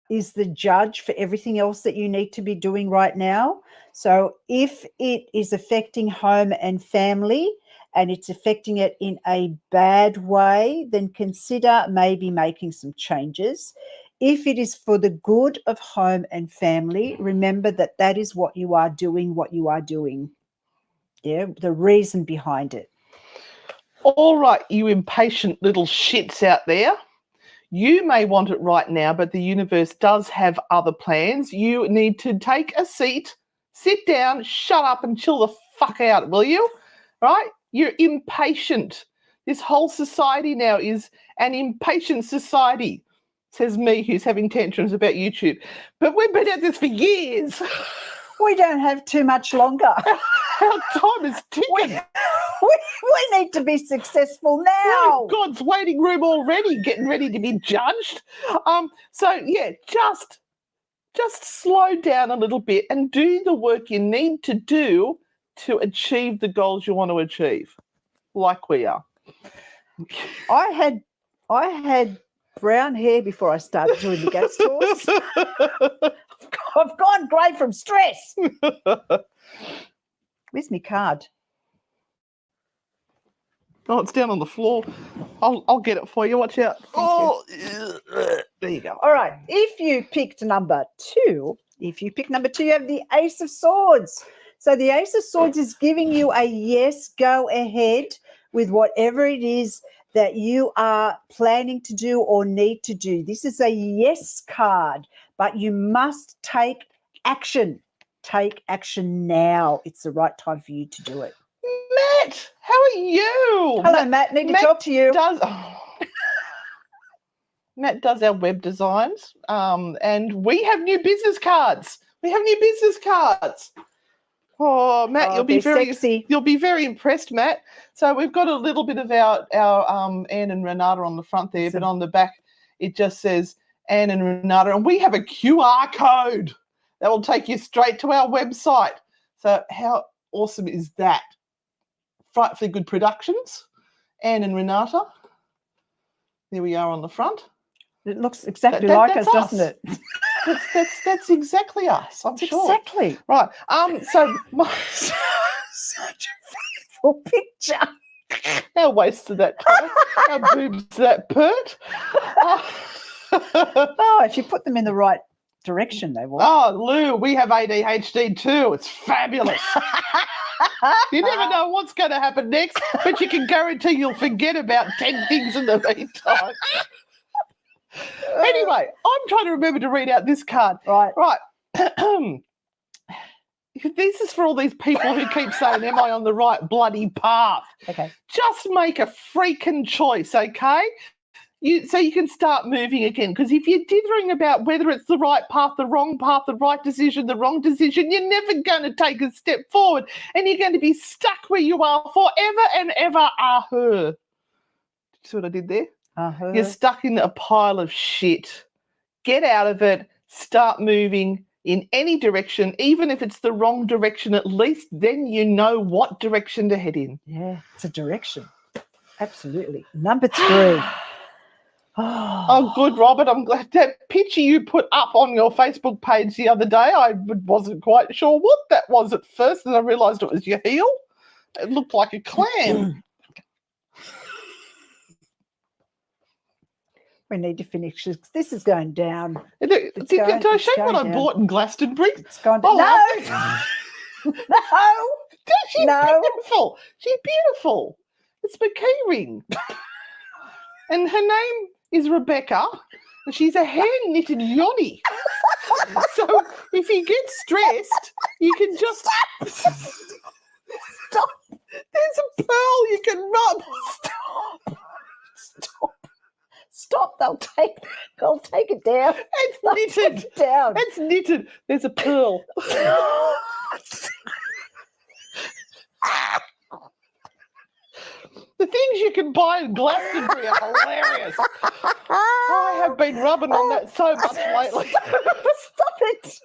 is the judge for everything else that you need to be doing right now. So if it is affecting home and family and it's affecting it in a bad way, then consider maybe making some changes. If it is for the good of home and family, remember that that is what you are doing, Yeah, the reason behind it. All right, you impatient little shits out there. You may want it right now, but the universe does have other plans. You need to take a seat, sit down, shut up and chill the fuck out, will you? Right? You're impatient. This whole society now is an impatient society, says me, who's having tantrums about YouTube. But we've been at this for years. We don't have too much longer. Our time is ticking. We need to be successful now. God's waiting room already, getting ready to be judged. So yeah, just slow down a little bit and do the work you need to do to achieve the goals you want to achieve, like we are. I had brown hair before I started doing the gas tours. I've gone grey from stress. Where's my card? Oh, it's down on the floor. I'll get it for you. Watch out. Oh, there you go. All right. If you picked number 2, you have the Ace of Swords. So the Ace of Swords is giving you a yes, go ahead with whatever it is that you are planning to do or need to do. This is a yes card, but you must take action. Take action now. It's the right time for you to do it. Matt, how are you? Hello, Matt. Need to talk to you. Matt does our web designs, and we have new business cards. Oh, Matt, you'll be very sexy. You'll be very impressed, Matt. So we've got a little bit of our Anne and Renata on the front there, but on the back it just says Anne and Renata, and we have a QR code that will take you straight to our website. So how awesome is that? Frightfully Good Productions, Anne and Renata. There we are on the front. It looks exactly like us, doesn't it? That's exactly us. I'm sure. Exactly. Right. So Such a beautiful picture. How waist to that toe? How boobs to that pert? Oh, if you put them in the right direction, they will. Oh, Lou, we have ADHD too. It's fabulous. You never know what's going to happen next, but you can guarantee you'll forget about 10 things in the meantime. Anyway, I'm trying to remember to read out this card. Right. This is for all these people who keep saying, am I on the right bloody path? Okay. Just make a freaking choice, okay? So you can start moving again. Because if you're dithering about whether it's the right path, the wrong path, the right decision, the wrong decision, you're never going to take a step forward, and you're going to be stuck where you are forever and ever. See what I did there? You're stuck in a pile of shit. Get out of it. Start moving in any direction, even if it's the wrong direction. At least then you know what direction to head in. Yeah, it's a direction. Absolutely. Number 3. Oh, good, Robert. I'm glad that picture you put up on your Facebook page the other day, I wasn't quite sure what that was at first, and I realised it was your heel. It looked like a clam. We need to finish this. This is going down. Did I show you what I bought in Glastonbury? It's going down. No. No. She's beautiful. She's beautiful. It's my key ring. And her name is Rebecca, and she's a hand-knitted yoni. So if you get stressed, you can just... Stop. There's a pearl you can rub. Stop. They'll take it down. It's knitted. Take it down. It's knitted. There's a pearl. The things you can buy in Glastonbury are hilarious. I have been rubbing on that so much lately. Stop it.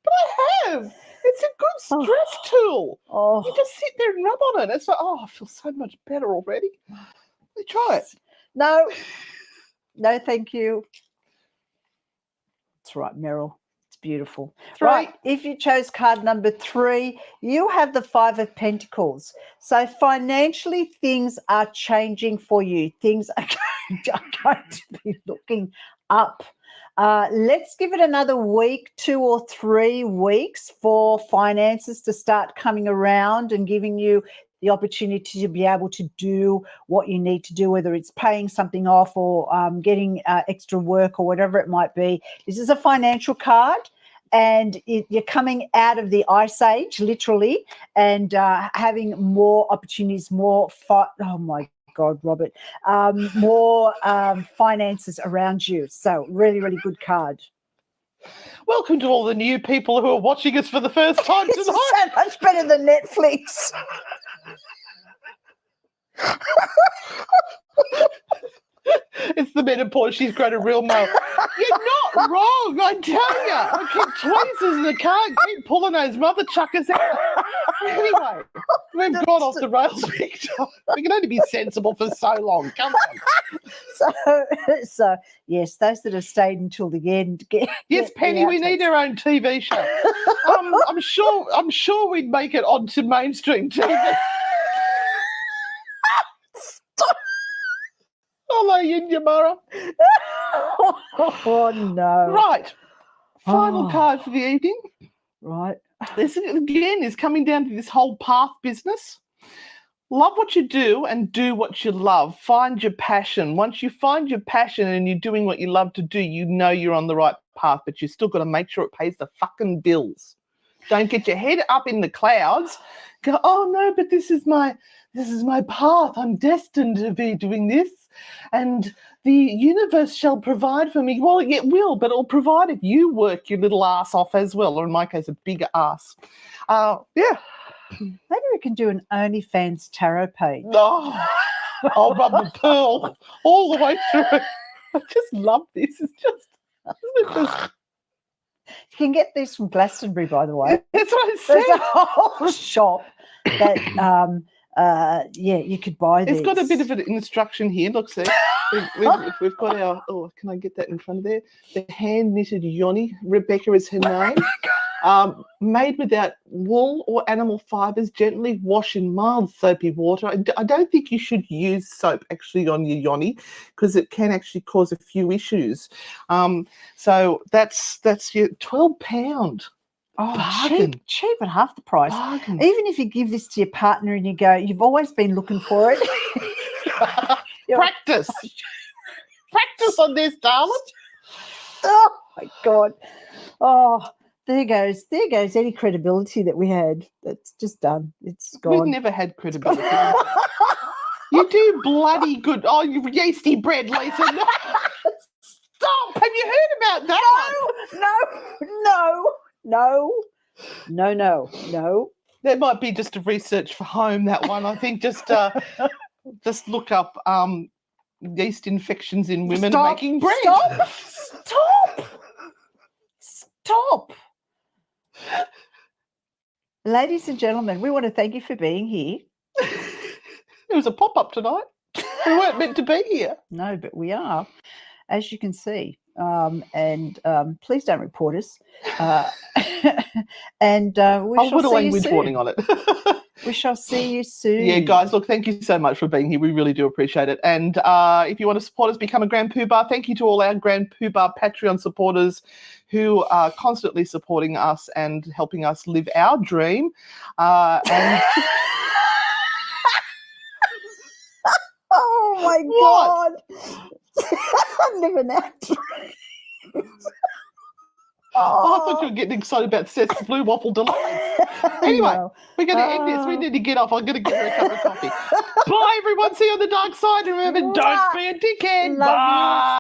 But I have. It's a good stress tool. You just sit there and rub on it. It's like, I feel so much better already. Let me try it. No, thank you. That's right, Meryl. It's beautiful. 3. Right, if you chose card number 3, you have the 5 of Pentacles. So financially, things are changing for you. Things are going to be looking up. Let's give it another week, 2 or 3 weeks for finances to start coming around and giving you the opportunity to be able to do what you need to do, whether it's paying something off or getting extra work or whatever it might be. This is a financial card, and you're coming out of the ice age, literally, and having more opportunities, more oh my God, Robert, more finances around you. So really, really good card. Welcome to all the new people who are watching us for the first time tonight. This is so much better than Netflix. It's the menopause. She's grown a real mo. You're not wrong, I tell you. I keep tweezers in the car and keep pulling those mother chuckers out. Anyway, we've gone off the rails big time. We can only be sensible for so long. Come on. So yes, those that have stayed until the end. Yes, Penny, we need our own TV show. I'm sure we'd make it onto mainstream TV. Hello, Yinjamara. Oh, no. Right. Final card for the evening. Right. This, again, is coming down to this whole path business. Love what you do and do what you love. Find your passion. Once you find your passion and you're doing what you love to do, you know you're on the right path, but you still got to make sure it pays the fucking bills. Don't get your head up in the clouds. Go, oh no, but this is my path. I'm destined to be doing this, and the universe shall provide for me. Well, it will, but it'll provide if you work your little ass off as well, or in my case, a bigger ass. Yeah. Maybe we can do an OnlyFans tarot page. Oh, I'll rub the pearl all the way through. I just love this. It's just, isn't it just... You can get this from Glastonbury, by the way. That's what I There's said. a whole shop that, you could buy this. It's got a bit of an instruction here. Look, see, we've got our, can I get that in front of there? The hand-knitted yoni. Rebecca is her name. Made without wool or animal fibres, gently wash in mild soapy water. I don't think you should use soap actually on your yoni because it can actually cause a few issues. So that's your £12. Bargain. Cheap at half the price. Bargain. Even if you give this to your partner and you go, you've always been looking for it. Practice. Practice on this, darling. Oh my God. Oh, there goes any credibility that we had. That's just done. It's gone. We've never had credibility. You do bloody good. Oh, you yeasty bread, Lisa. No. Stop. Have you heard about that? No. That might be just a research for home, that one. I think just look up yeast infections in women making bread. Stop. Ladies and gentlemen, we want to thank you for being here. It was a pop-up tonight. We weren't meant to be here. No, but we are, as you can see. And please don't report us. And we shall see you soon. Warning on it. We shall see you soon. Yeah, guys, look, thank you so much for being here. We really do appreciate it. And if you want to support us, become a Grand Poobah. Thank you to all our Grand Poobah Patreon supporters who are constantly supporting us and helping us live our dream. And oh, my God. I'm living that dream. Oh, I thought you were getting excited about Seth's Blue Waffle Delights. Anyway, we're going to end this. We need to get off. I'm going to get her a cup of coffee. Bye, everyone. See you on the dark side. Remember, don't be a dickhead. Bye.